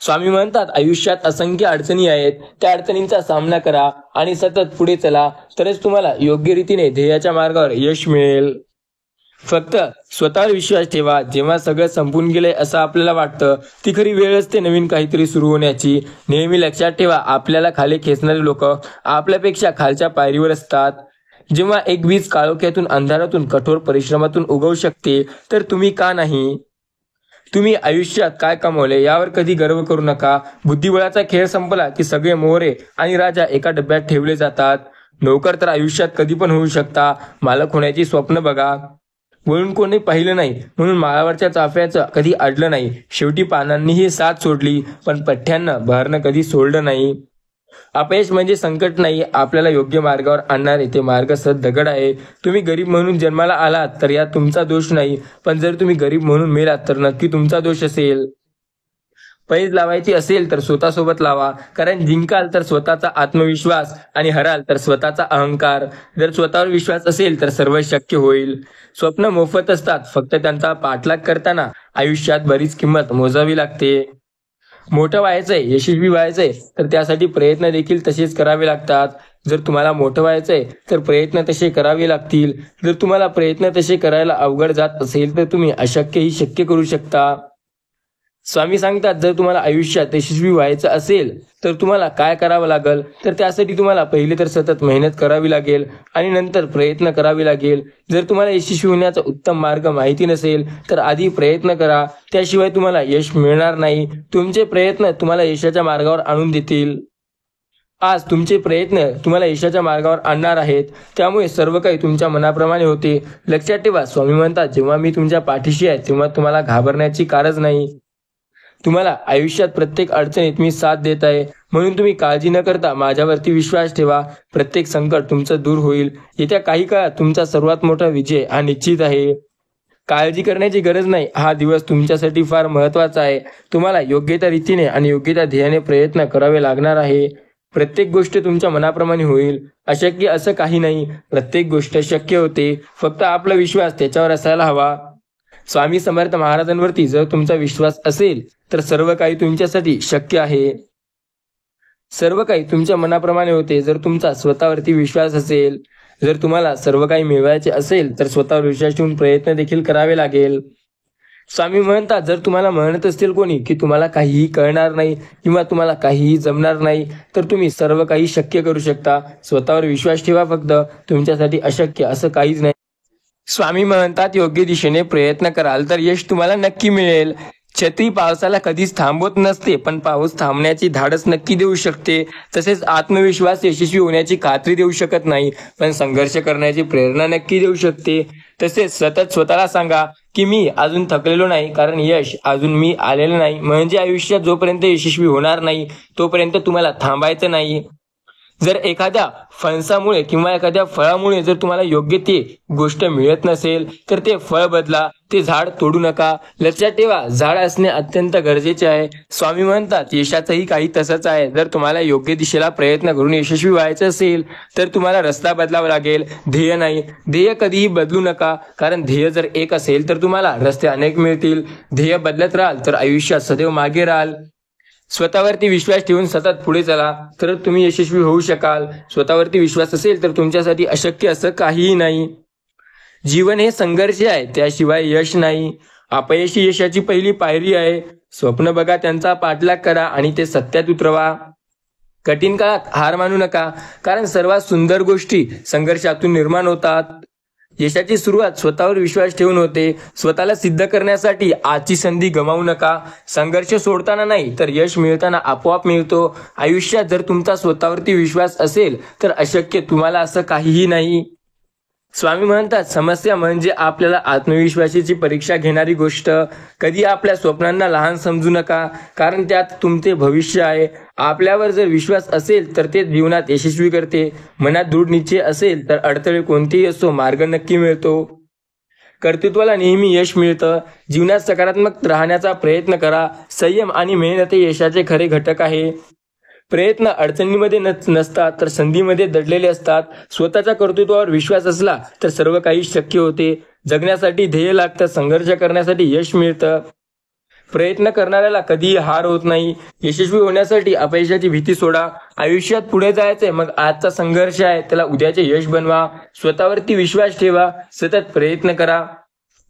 स्वामी म्हणतात, आयुष्यात असंख्य अडचणी आहेत, त्या अडचणींचा सामना करा आणि सतत पुढे चला, तरच तुम्हाला योग्य रीतीने ध्येयाच्या मार्गावर यश मिळेल. फक्त स्वतःवर विश्वास ठेवा. जेव्हा सगळं संपून गेलंय असं आपल्याला वाटतं, ती खरी वेळ असते नवीन काहीतरी सुरू होण्याची. नेहमी लक्षात ठेवा, आपल्याला खाली खेचणारे लोक आपल्यापेक्षा खालच्या पायरीवर असतात. जेव्हा एक बीज काळोख्यातून, अंधारातून, कठोर परिश्रमातून उगवू शकते, तर तुम्ही का नाही? तुम्ही आयुष्यात काय कमवले यावर कधी गर्व करू नका. बुद्धिबळाचा खेळ संपला की सगळे मोहरे आणि राजा एका डब्यात ठेवले जातात. नोकर तर आयुष्यात कधी पण होऊ शकता. मालक होण्याची स्वप्न बघा. वळून कोणी पाहिलं नाही म्हणून माळावरच्या चाफ्याचं कधी अडलं नाही. शेवटी पानांनीही साथ सोडली, पण पठ्ठ्यांना बहरनं कधी सोडलं नाही. अपयश म्हणजे संकट नाही, आपल्याला योग्य मार्गावर आणणारे ते मार्गस्थ दगड आहे. तुम्ही गरीब म्हणून जन्माला आलात तर यात तुमचा दोष नाही, पण जर तुम्ही गरीब म्हणून मेलात तर नक्की तुमचा दोष असेल. पैज लावायची असेल तर स्वतःसोबत लावा, कारण जिंकाल तर स्वतःचा आत्मविश्वास आणि हराल तर स्वतःचा अहंकार. जर स्वतःवर विश्वास असेल तर सर्व शक्य होईल. स्वप्न मोफत असतात, फक्त त्यांचा पाठलाग करताना आयुष्यात बरीच किंमत मोजावी लागते. मोठं व्हायचंय, यशस्वी व्हायचंय तर त्यासाठी प्रयत्न देखील तसेच करावे लागतात. जर तुम्हाला मोठं व्हायचंय तर प्रयत्न तसे करावे लागतील. जर तुम्हाला प्रयत्न तसे करायला अवघड जात असेल तर तुम्ही अशक्यही शक्य करू शकता. स्वामी सांगतात, जर तुम्हाला आयुष्यात यशस्वी व्हायचं असेल तर तुम्हाला काय करावं लागेल, तर त्यासाठी तुम्हाला पहिले तर सतत मेहनत करावी लागेल आणि नंतर प्रयत्न करावे लागेल. जर तुम्हाला यशस्वी होण्याचा उत्तम मार्ग माहिती नसेल तर आधी प्रयत्न करा, त्याशिवाय तुम्हाला यश मिळणार नाही. तुमचे प्रयत्न तुम्हाला यशाच्या मार्गावर आणून देतील. आज तुमचे प्रयत्न तुम्हाला यशाच्या मार्गावर आणणार आहेत, त्यामुळे सर्व काही तुमच्या मनाप्रमाणे होते. लक्षात ठेवा, स्वामी म्हणतात, जेव्हा मी तुमच्या पाठीशी आहे तेव्हा तुम्हाला घाबरण्याची गरज नाही. तुम्हाला आयुष्यात प्रत्येक अडचणीत मी साथ देत आहे, म्हणून तुम्ही काळजी न करता माझ्यावरती विश्वास ठेवा. प्रत्येक संकट तुमचं दूर होईल. येत्या काही काळात तुमचा सर्वात मोठा विजय हा निश्चित आहे. काळजी करण्याची गरज नाही, हा दिवस तुमच्यासाठी फार महत्वाचा आहे. तुम्हाला योग्य त्या रीतीने आणि योग्य त्या ध्येयाने प्रयत्न करावे लागणार आहे. प्रत्येक गोष्ट तुमच्या मनाप्रमाणे होईल. अशक्य असं काही नाही, प्रत्येक गोष्ट शक्य होते. फक्त आपला विश्वास त्याच्यावर असायला हवा. स्वामी समर्थ महाराजांवरती जर तुमचा विश्वास असेल तर सर्व काही तुमच्यासाठी शक्य आहे. सर्व काही तुमच्या मनाप्रमाणे होते जर तुमचा स्वतःवरती विश्वास असेल. जर तुम्हाला सर्व काही मिळवायचे असेल तर स्वतःवर विश्वास ठेवून प्रयत्न देखील करावे लागेल. स्वामी म्हणतात, जर तुम्हाला म्हणत असतील कोणी की तुम्हाला काहीही कळणार नाही किंवा तुम्हाला काहीही जमणार नाही तर तुम्ही सर्व काही शक्य करू शकता. स्वतःवर विश्वास ठेवा. फक्त तुमच्यासाठी अशक्य असं काहीच नाही. स्वामी म्हणतात, योग्य दिशेने प्रयत्न कराल तर यश तुम्हाला नक्की मिळेल. छत्री पावसाला कधीच थांबवत नसते, पण पाऊस थांबण्याची धाडस नक्की देऊ शकते. तसेच आत्मविश्वास यशस्वी होण्याची खात्री देऊ शकत नाही, पण संघर्ष करण्याची प्रेरणा नक्की देऊ शकते. तसेच सतत स्वतःला सांगा की मी अजून थकलेलो नाही, कारण यश अजून मी आलेलं नाही. म्हणजे आयुष्यात जोपर्यंत यशस्वी होणार नाही तोपर्यंत तुम्हाला थांबायचं नाही. जर एखाद्या फणसामुळे किंवा एखाद्या फळामुळे जर तुम्हाला योग्य ती गोष्ट मिळत नसेल तर ते फळ बदला, ते झाड तोडू नका. लक्षात ठेवा, झाड असणे अत्यंत गरजेचे आहे. स्वामी म्हणतात, यशाचंही काही तसंच आहे. जर तुम्हाला योग्य दिशेला प्रयत्न करून यशस्वी व्हायचं असेल तर तुम्हाला रस्ता बदलावा लागेल, ध्येय नाही. ध्येय कधीही बदलू नका, कारण ध्येय जर एक असेल तर तुम्हाला रस्ते अनेक मिळतील. ध्येय बदलत राहाल तर आयुष्यात सदैव मागे राहाल. स्वतःवरती विश्वास ठेवून सतत पुढे चला तर तुम्ही यशस्वी होऊ शकाल. स्वतःवरती विश्वास असेल तर तुमच्यासाठी अशक्य असं काहीही नाही. जीवन हे संघर्ष आहे, त्याशिवाय यश नाही. अपयश ही यशाची पहिली पायरी आहे. स्वप्न बघा, त्यांचा पाठलाग करा आणि ते सत्यात उतरवा. कठीण काळात हार मानू नका, कारण सर्वात सुंदर गोष्टी संघर्षातून निर्माण होतात. यशाची सुरुवात स्वतःवर विश्वास ठेवून होते. स्वतःला सिद्ध करण्यासाठी आजची संधी गमावू नका. संघर्ष सोडताना नाही तर यश मिळताना आपोआप मिळतो. आयुष्यात जर तुमचा स्वतःवरती विश्वास असेल तर अशक्य तुम्हाला असं काहीही नाही. स्वामी म्हणतात, समस्या म्हणजे आपल्याला आत्मविश्वासाची परीक्षा घेणारी गोष्ट. कधी आपल्या स्वप्नांना लहान समजू नका, कारण त्यात तुमचे भविष्य आहे. आपल्यावर जर विश्वास असेल तर ते जीवनात यशस्वी करते. मनात दृढ निश्चय असेल तर अडथळे कोणतेही असो मार्ग नक्की मिळतो. कर्तृत्वाला नेहमी यश मिळतं. जीवनात सकारात्मक राहण्याचा प्रयत्न करा. संयम आणि मेहनत हे यशाचे खरे घटक आहे. प्रयत्न अडचणीमध्ये नसतात तर संधीमध्ये दडलेले असतात. स्वतःच्या कर्तृत्वावर विश्वास असला तर सर्व काही शक्य होते. जगण्यासाठी ध्येय लागतं, संघर्ष करण्यासाठी यश मिळतं. प्रयत्न करणाऱ्याला कधीही हार होत नाही. यशस्वी होण्यासाठी अपयशाची भीती सोडा. आयुष्यात पुढे जायचंय, मग आजचा संघर्ष आहे त्याला उद्याचे यश बनवा. स्वतःवरती विश्वास ठेवा. सतत प्रयत्न करा.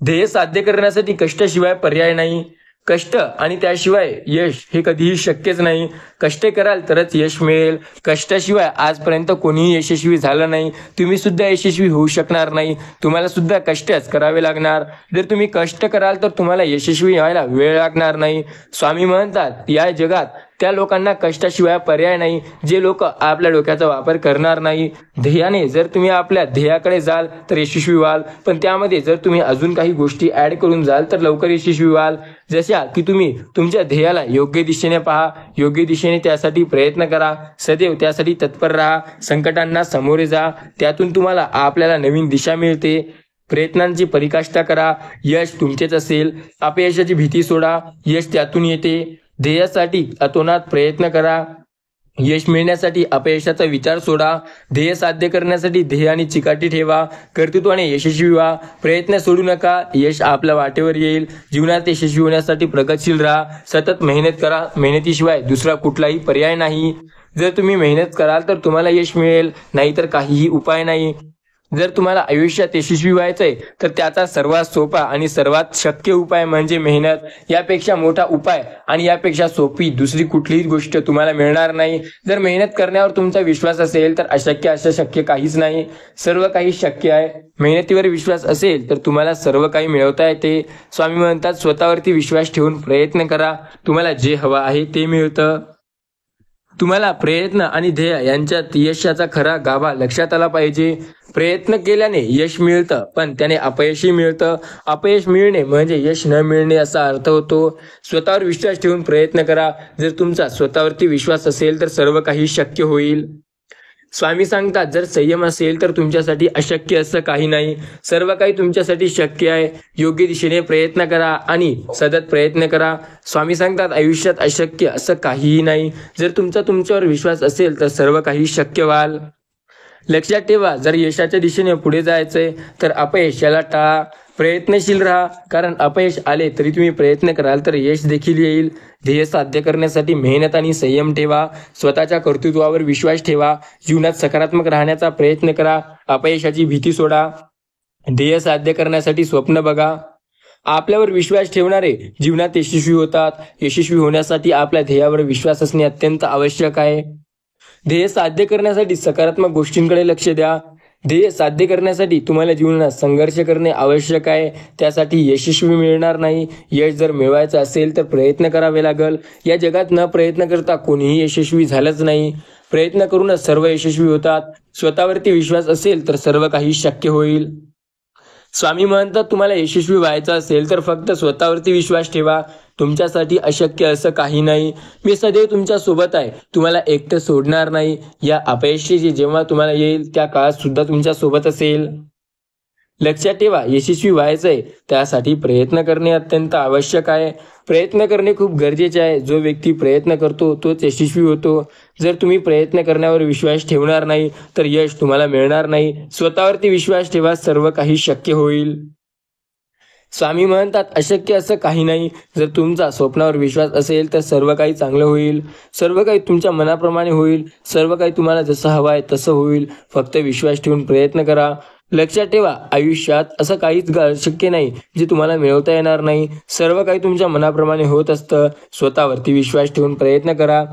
ध्येय साध्य करण्यासाठी कष्टाशिवाय पर्याय नाही. कष्ट आणि त्याशिवाय यश हे कधीही शक्यच नाही. कष्ट कराल तरच यश मिळेल. कष्टाशिवाय आजपर्यंत कोणीही यशस्वी झालं नाही. तुम्ही सुद्धा यशस्वी होऊ शकणार नाही. तुम्हाला सुद्धा कष्टच करावे लागणार. जर तुम्ही कष्ट कराल तर तुम्हाला यशस्वी व्हायला वेळ लागणार नाही. स्वामी म्हणतात, या जगात त्या लोकांना कष्टाशिवाय पर्याय नाही जे लोक आपल्या डोक्याचा वापर करणार नाही. ध्येयाने जर तुम्ही आपल्या ध्येयाकडे जाल तर यशस्वी व्हाल, पण त्यामध्ये जर तुम्ही अजून काही गोष्टी ऍड करून जाल तर लवकर यशस्वी व्हाल. जशा की तुम्ही तुमच्या ध्येयाला योग्य दिशेने पहा, योग्य दिशेने त्यासाठी प्रयत्न करा, सदैव त्यासाठी तत्पर राहा. संकटांना सामोरे जा, त्यातून तुम्हाला आपल्याला नवीन दिशा मिळते. प्रयत्नांची पराकाष्ठा करा. यश तुमचेच असेल. अपयशाची भीती सोडा. यश त्यातून येते. ध्येयासाठी अतोनात प्रयत्न करा. यश मिळण्यासाठी अपयशाचा विचार सोडा. ध्येय साध्य करण्यासाठी ध्येयाने चिकाटी ठेवा. कर्तृत्वाने यशस्वी व्हा. प्रयत्न सोडू नका. यश आपल्या वाटेवर येईल. जीवनात यशस्वी होण्यासाठी प्रगतशील राहा. सतत मेहनत करा. मेहनतीशिवाय दुसरा कुठलाही पर्याय नाही. जर तुम्ही मेहनत कराल तर तुम्हाला यश मिळेल, नाहीतर काहीही उपाय नाही. जर तुम्हाला आयुष्यात यशस्वी व्हायचंय तर त्याचा सर्वात सोपा आणि सर्वात शक्य उपाय म्हणजे मेहनत. यापेक्षा मोठा उपाय आणि यापेक्षा सोपी दुसरी कुठलीही गोष्ट तुम्हाला मिळणार नाही. जर मेहनत करण्यावर तुमचा विश्वास असेल तर अशक्य असं शक्य काहीच नाही. सर्व काही शक्य आहे. मेहनतीवर विश्वास असेल तर तुम्हाला सर्व काही मिळवता येते. स्वामी म्हणतात, स्वतःवरती विश्वास ठेवून प्रयत्न करा. तुम्हाला जे हवं आहे ते मिळतं. तुम्हाला प्रयत्न आणि ध्येय यांच्यात यशाचा खरा गाभा लक्षात आला पाहिजे. प्रयत्न केल्याने यश मिळतं, पण त्याने अपयशही मिळतं. अपयश मिळणे म्हणजे यश न मिळणे असा अर्थ होतो. स्वतःवर विश्वास ठेवून प्रयत्न करा. जर तुमचा स्वतःवरती विश्वास असेल तर सर्व काही शक्य होईल. स्वामी सांगतात, जर संयम असेल तर तुमच्यासाठी अशक्य असं काही नाही. सर्व काही तुमच्यासाठी शक्य आहे. योग्य दिशेने प्रयत्न करा आणि सतत प्रयत्न करा. स्वामी सांगतात, आयुष्यात अशक्य असं काहीही नाही. जर तुमच्यावर विश्वास असेल तर सर्व काही शक्य व्हाल. लक्षात ठेवा, जर यशाच्या दिशेने पुढे जायचंय तर अपयश याला टाळा. प्रयत्नशील राहा, कारण अपयश आले तरी तुम्ही प्रयत्न कराल तर यश देखील येईल. ध्येय साध्य करण्यासाठी मेहनत आणि संयम ठेवा. स्वतःच्या कर्तृत्वावर विश्वास ठेवा. जीवनात सकारात्मक राहण्याचा प्रयत्न करा. अपयशाची भीती सोडा. ध्येय साध्य करण्यासाठी स्वप्न बघा. आपल्यावर विश्वास ठेवणारे जीवनात यशस्वी होतात. यशस्वी होण्यासाठी आपल्या ध्येयावर विश्वास असणे अत्यंत आवश्यक आहे. ध्येय साध्य करण्यासाठी सकारात्मक गोष्टींकडे लक्ष द्या. ध्येय साध्य करण्यासाठी तुम्हाला जीवनात संघर्ष करणे आवश्यक आहे. त्यासाठी यशस्वी मिळणार नाही. यश जर मिळवायचं असेल तर प्रयत्न करावे लागेल. या जगात न प्रयत्न करता कोणीही यशस्वी झालंच नाही. प्रयत्न करूनच सर्व यशस्वी होतात. स्वतःवरती विश्वास असेल तर सर्व काही शक्य होईल. स्वामी म्हणतात, तुम्हाला यशस्वी व्हायचं असेल तर फक्त स्वतःवरती विश्वास ठेवा. तुमच्यासाठी अशक्य असं काही नाही. मी सदैव तुमच्या सोबत आहे. तुम्हाला एकटं सोडणार नाही. या अपयशाची जेव्हा तुम्हाला येईल त्या काळात सुद्धा तुमच्या सोबत असेल. लक्षात ठेवा, यशस्वी व्हायचंय त्यासाठी प्रयत्न करणे अत्यंत आवश्यक आहे. प्रयत्न करणे खूप गरजेचे आहे. जो व्यक्ती प्रयत्न करतो तोच यशस्वी होतो. जर तुम्ही प्रयत्न करण्यावर विश्वास ठेवणार नाही तर यश तुम्हाला मिळणार नाही. स्वतःवरती विश्वास ठेवा. सर्व काही शक्य होईल. स्वामी म्हणतात, अशक्य असं काही नाही. जर तुमचा स्वप्नावर विश्वास असेल तर सर्व काही चांगलं होईल. सर्व काही तुमच्या मनाप्रमाणे होईल. सर्व काही तुम्हाला जसं हवं आहे तसं होईल. फक्त विश्वास ठेवून प्रयत्न करा. लक्षात ठेवा, आयुष्यात असं काहीच शक्य नाही जे तुम्हाला मिळवता येणार नाही. सर्व काही तुमच्या मनाप्रमाणे होत असतं. स्वतःवरती विश्वास ठेवून प्रयत्न करा.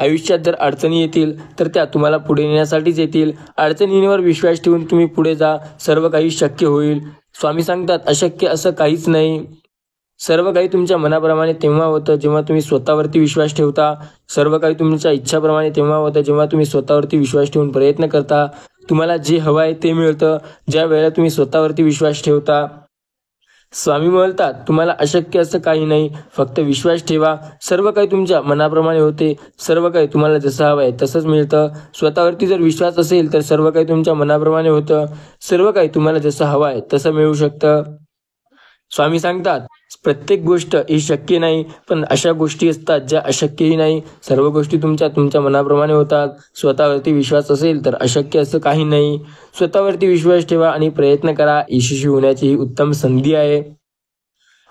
आयुष्यात जर अडचणी येतील तर त्या तुम्हाला पुढे नेण्यासाठीच येतील. अडचणींवर विश्वास ठेवून तुम्ही पुढे जा, सर्व काही शक्य होईल. स्वामी सांगतात, अशक्य असं काहीच नाही. सर्व काही तुमच्या मनाप्रमाणे तेव्हा होतं जेव्हा तुम्ही स्वतःवरती विश्वास ठेवता. सर्व काही तुमच्या इच्छाप्रमाणे तेव्हा होतं जेव्हा तुम्ही स्वतःवरती विश्वास ठेवून प्रयत्न करता. तुम्हाला जे हवं आहे ते मिळतं ज्या वेळेला तुम्ही स्वतःवरती विश्वास ठेवता. स्वामी म्हणतात, तुम्हाला अशक्य असं काही नाही, फक्त विश्वास ठेवा. सर्व काही तुमच्या मनाप्रमाणे होते. सर्व काही तुम्हाला जसं हवं आहे तसंच मिळतं. स्वतःवरती जर विश्वास असेल तर सर्व काही तुमच्या मनाप्रमाणे होतं. सर्व काही तुम्हाला जसं हवं आहे तसं मिळू शकतं. स्वामी सांगतात, प्रत्येक गोष्ट ही शक्य नाही, पण अशा गोष्टी असतात ज्या अशक्यही नाही. सर्व गोष्टी तुमच्या मनाप्रमाणे होतात. स्वतःवरती विश्वास असेल तर अशक्य असं काही नाही. स्वतःवरती विश्वास ठेवा आणि प्रयत्न करा. यशस्वी होण्याची ही उत्तम संधी आहे.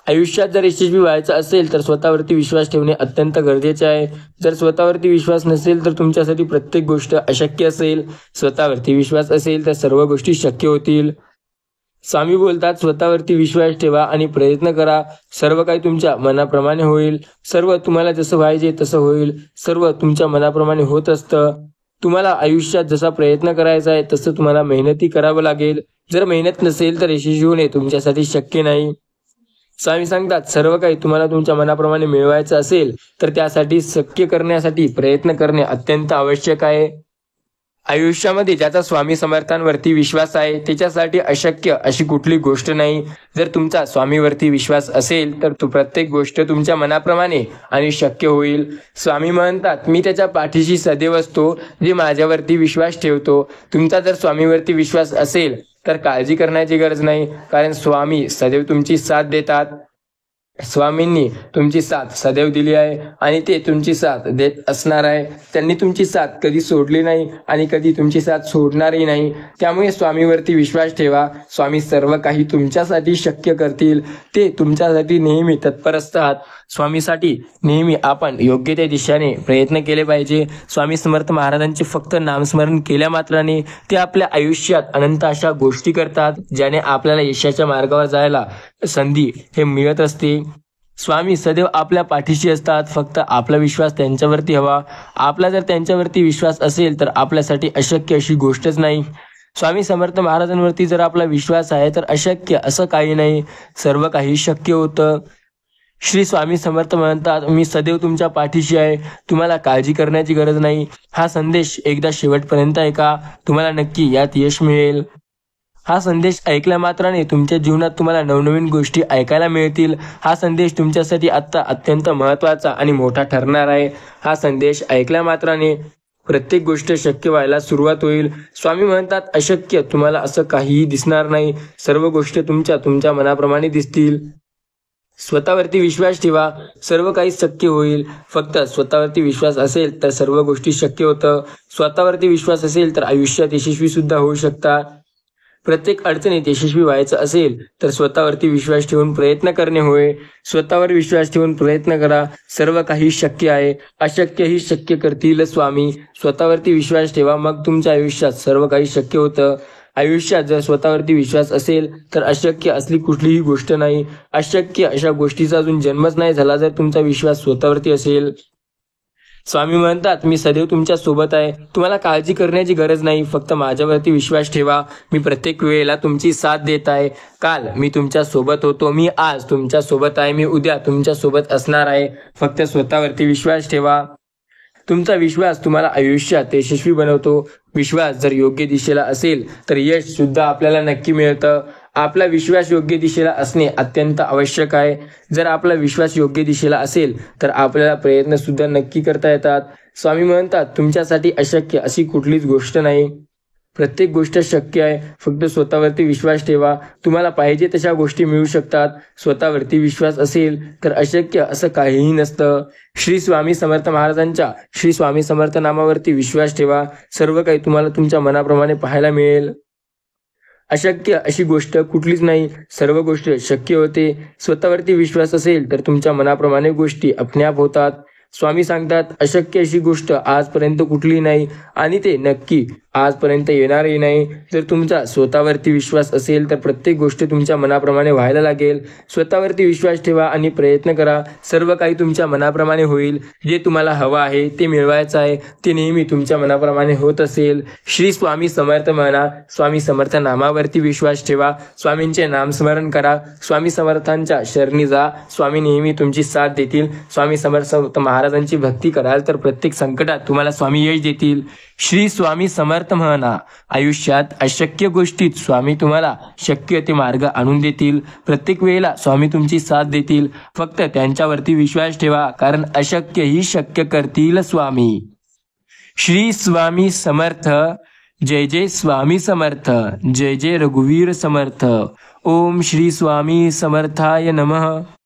आयुष्यात जर यशस्वी व्हायचं असेल तर स्वतःवरती विश्वास ठेवणे अत्यंत गरजेचे आहे. जर स्वतःवरती विश्वास नसेल तर तुमच्यासाठी प्रत्येक गोष्ट अशक्य असेल. स्वतःवरती विश्वास असेल तर सर्व गोष्टी शक्य होतील. स्वामी बोलतात, स्वतःवरती विश्वास ठेवा आणि प्रयत्न करा. सर्व काही तुमच्या मनाप्रमाणे होईल. सर्व तुम्हाला जसं पाहिजे तसं होईल. सर्व तुमच्या मनाप्रमाणे होत असतं. तुम्हाला आयुष्यात जसा प्रयत्न करायचा आहे तसं तुम्हाला मेहनती करावं लागेल. जर मेहनत नसेल तर यशस्वी होणे तुमच्यासाठी शक्य नाही. स्वामी सांगतात, सर्व काही तुम्हाला तुमच्या मनाप्रमाणे मिळवायचं असेल तर त्यासाठी शक्य करण्यासाठी प्रयत्न करणे अत्यंत आवश्यक आहे. आयुष्यामध्ये ज्याचा स्वामी समर्थांवरती विश्वास आहे त्याच्यासाठी अशक्य अशी कुठली गोष्ट नाही. जर तुमचा स्वामीवरती विश्वास असेल तर तो प्रत्येक गोष्ट तुमच्या मनाप्रमाणे आणि शक्य होईल. स्वामी म्हणतात, मी त्याच्या पाठीशी सदैव असतो जे माझ्यावरती विश्वास ठेवतो. तुमचा जर स्वामीवरती विश्वास असेल तर काळजी करण्याची गरज नाही, कारण स्वामी सदैव तुमची साथ देतात. स्वामींनी तुमची साथ सदैव दिली आहे आणि ते तुमची साथ देत असणार आहे. त्यांनी तुमची साथ कधी सोडली नाही आणि कधी तुमची साथ सोडणारही नाही. त्यामुळे स्वामीवरती विश्वास ठेवा. स्वामी सर्व काही तुमच्यासाठी शक्य करतील. ते तुमच्यासाठी नेहमी तत्पर असतात. स्वामीसाठी नेहमी आपण योग्य त्या दिशेने प्रयत्न केले पाहिजे. स्वामी समर्थ महाराजांचे फक्त नामस्मरण केल्या मात्राने ते आपल्या आयुष्यात अनंत अशा गोष्टी करतात ज्याने आपल्याला यशाच्या मार्गावर जायला संधी हे मिळत असते. स्वामी सदैव आपल्या पाठीशी असतात. फक्त आपला विश्वास त्यांच्यावरती हवा. आपला जर त्यांच्यावरती विश्वास असेल तर आपल्यासाठी अशक्य अशी गोष्टच नाही. स्वामी समर्थ महाराजांवरती जर आपला विश्वास आहे तर अशक्य असं काही नाही. सर्व काही शक्य होतं. श्री स्वामी समर्थ म्हणतात, मी सदैव तुमच्या पाठीशी आहे. तुम्हाला काळजी करण्याची गरज नाही. हा संदेश एकदा शेवटपर्यंत ऐका. तुम्हाला नक्की यात यश मिळेल. हा संदेश ऐकल्या मात्राने तुमच्या जीवनात तुम्हाला नवनवीन गोष्टी ऐकायला मिळतील. हा संदेश तुमच्यासाठी आत्ता अत्यंत महत्त्वाचा आणि मोठा ठरणार आहे. हा संदेश ऐकल्या मात्राने प्रत्येक गोष्ट शक्य व्हायला सुरुवात होईल. स्वामी म्हणतात, अशक्य तुम्हाला असं काहीही दिसणार नाही. सर्व गोष्टी तुमच्या मनाप्रमाणे दिसतील. स्वतःवरती विश्वास ठेवा. सर्व काही शक्य होईल. फक्त स्वतःवरती विश्वास असेल तर सर्व गोष्टी शक्य होतं. स्वतःवरती विश्वास असेल तर आयुष्यात यशस्वी सुद्धा होऊ शकता. प्रत्येक अडचणीत यशस्वी व्हायचं असेल तर स्वतःवरती विश्वास ठेवून प्रयत्न करणे होय. स्वतःवर विश्वास ठेवून प्रयत्न करा. सर्व काही शक्य आहे. अशक्य ही शक्य करतील स्वामी. स्वतःवरती विश्वास ठेवा, मग तुमच्या आयुष्यात सर्व काही शक्य होतं. आयुष्यात जर स्वतःवरती विश्वास असेल तर अशक्य असली कुठलीही गोष्ट नाही. अशक्य अशा गोष्टीचा अजून जन्मच नाही झाला जर तुमचा विश्वास स्वतःवरती असेल. स्वामी म्हणतात, मी सदैव तुमच्या सोबत आहे. तुम्हाला काळजी करण्याची गरज नाही. फक्त माझ्यावरती विश्वास ठेवा. मी प्रत्येक वेळेला तुमची साथ देत आहे. काल मी तुमच्या सोबत होतो. मी आज तुमच्या सोबत आहे. मी उद्या तुमच्या सोबत असणार आहे. फक्त स्वतःवरती विश्वास ठेवा. तुमचा विश्वास तुम्हाला आयुष्यात यशस्वी बनवतो. विश्वास जर योग्य दिशेला असेल तर यश सुद्धा आपल्याला नक्की मिळतं. आपला विश्वास योग्य दिशेला असणे अत्यंत आवश्यक आहे. जर आपला विश्वास योग्य दिशेला असेल तर आपल्याला प्रयत्न सुद्धा नक्की करता येतात. स्वामी म्हणतात, तुमच्यासाठी अशक्य अशी कुठलीच गोष्ट नाही. प्रत्येक गोष्ट शक्य आहे. फक्त स्वतःवरती विश्वास ठेवा. तुम्हाला पाहिजे तशा गोष्टी मिळू शकतात. स्वतःवरती विश्वास असेल तर अशक्य असं काहीही नसतं. श्री स्वामी समर्थ महाराजांच्या श्री स्वामी समर्थ नामावरती विश्वास ठेवा. सर्व काही तुम्हाला तुमच्या मनाप्रमाणे पाहायला मिळेल. अशक्य अशी गोष्ट कुठलीच नाही. सर्व गोष्ट शक्य होते. स्वतःवरती विश्वास असेल तर तुमच्या मनाप्रमाणे गोष्टी आपल्याप होतात. स्वामी सांगतात, अशक्य अशी गोष्ट आजपर्यंत कुठली नाही आणि ते नक्की आजपर्यंत येणारही नाही. जर तुमचा स्वतःवरती विश्वास असेल तर प्रत्येक गोष्ट तुमच्या मनाप्रमाणे व्हायला लागेल. स्वतःवरती विश्वास ठेवा आणि प्रयत्न करा. सर्व काही तुमच्या मनाप्रमाणे होईल. जे तुम्हाला हवं आहे ते मिळवायचं आहे ते नेहमी तुमच्या मनाप्रमाणे होत असेल. श्री स्वामी समर्थ म्हणा. स्वामी समर्थ नामावरती विश्वास ठेवा. स्वामींचे नामस्मरण करा. स्वामी समर्थांच्या शरणी जा. स्वामी नेहमी तुमची साथ देतील. स्वामी समर्थ महाराजांची भक्ती कराल तर प्रत्येक संकटात तुम्हाला स्वामी यश देतील. श्री स्वामी समर्थ म्हणा. आयुष्यात अशक्य गोष्टीत स्वामी तुम्हाला शक्य ते मार्ग आणून देतील. प्रत्येक वेळेला स्वामी तुमची साथ देतील. फक्त त्यांच्यावरती विश्वास ठेवा, कारण अशक्य ही शक्य करतील स्वामी. श्री स्वामी समर्थ. जय जय स्वामी समर्थ. जय जय रघुवीर समर्थ. ओम श्री स्वामी समर्थाय नमः.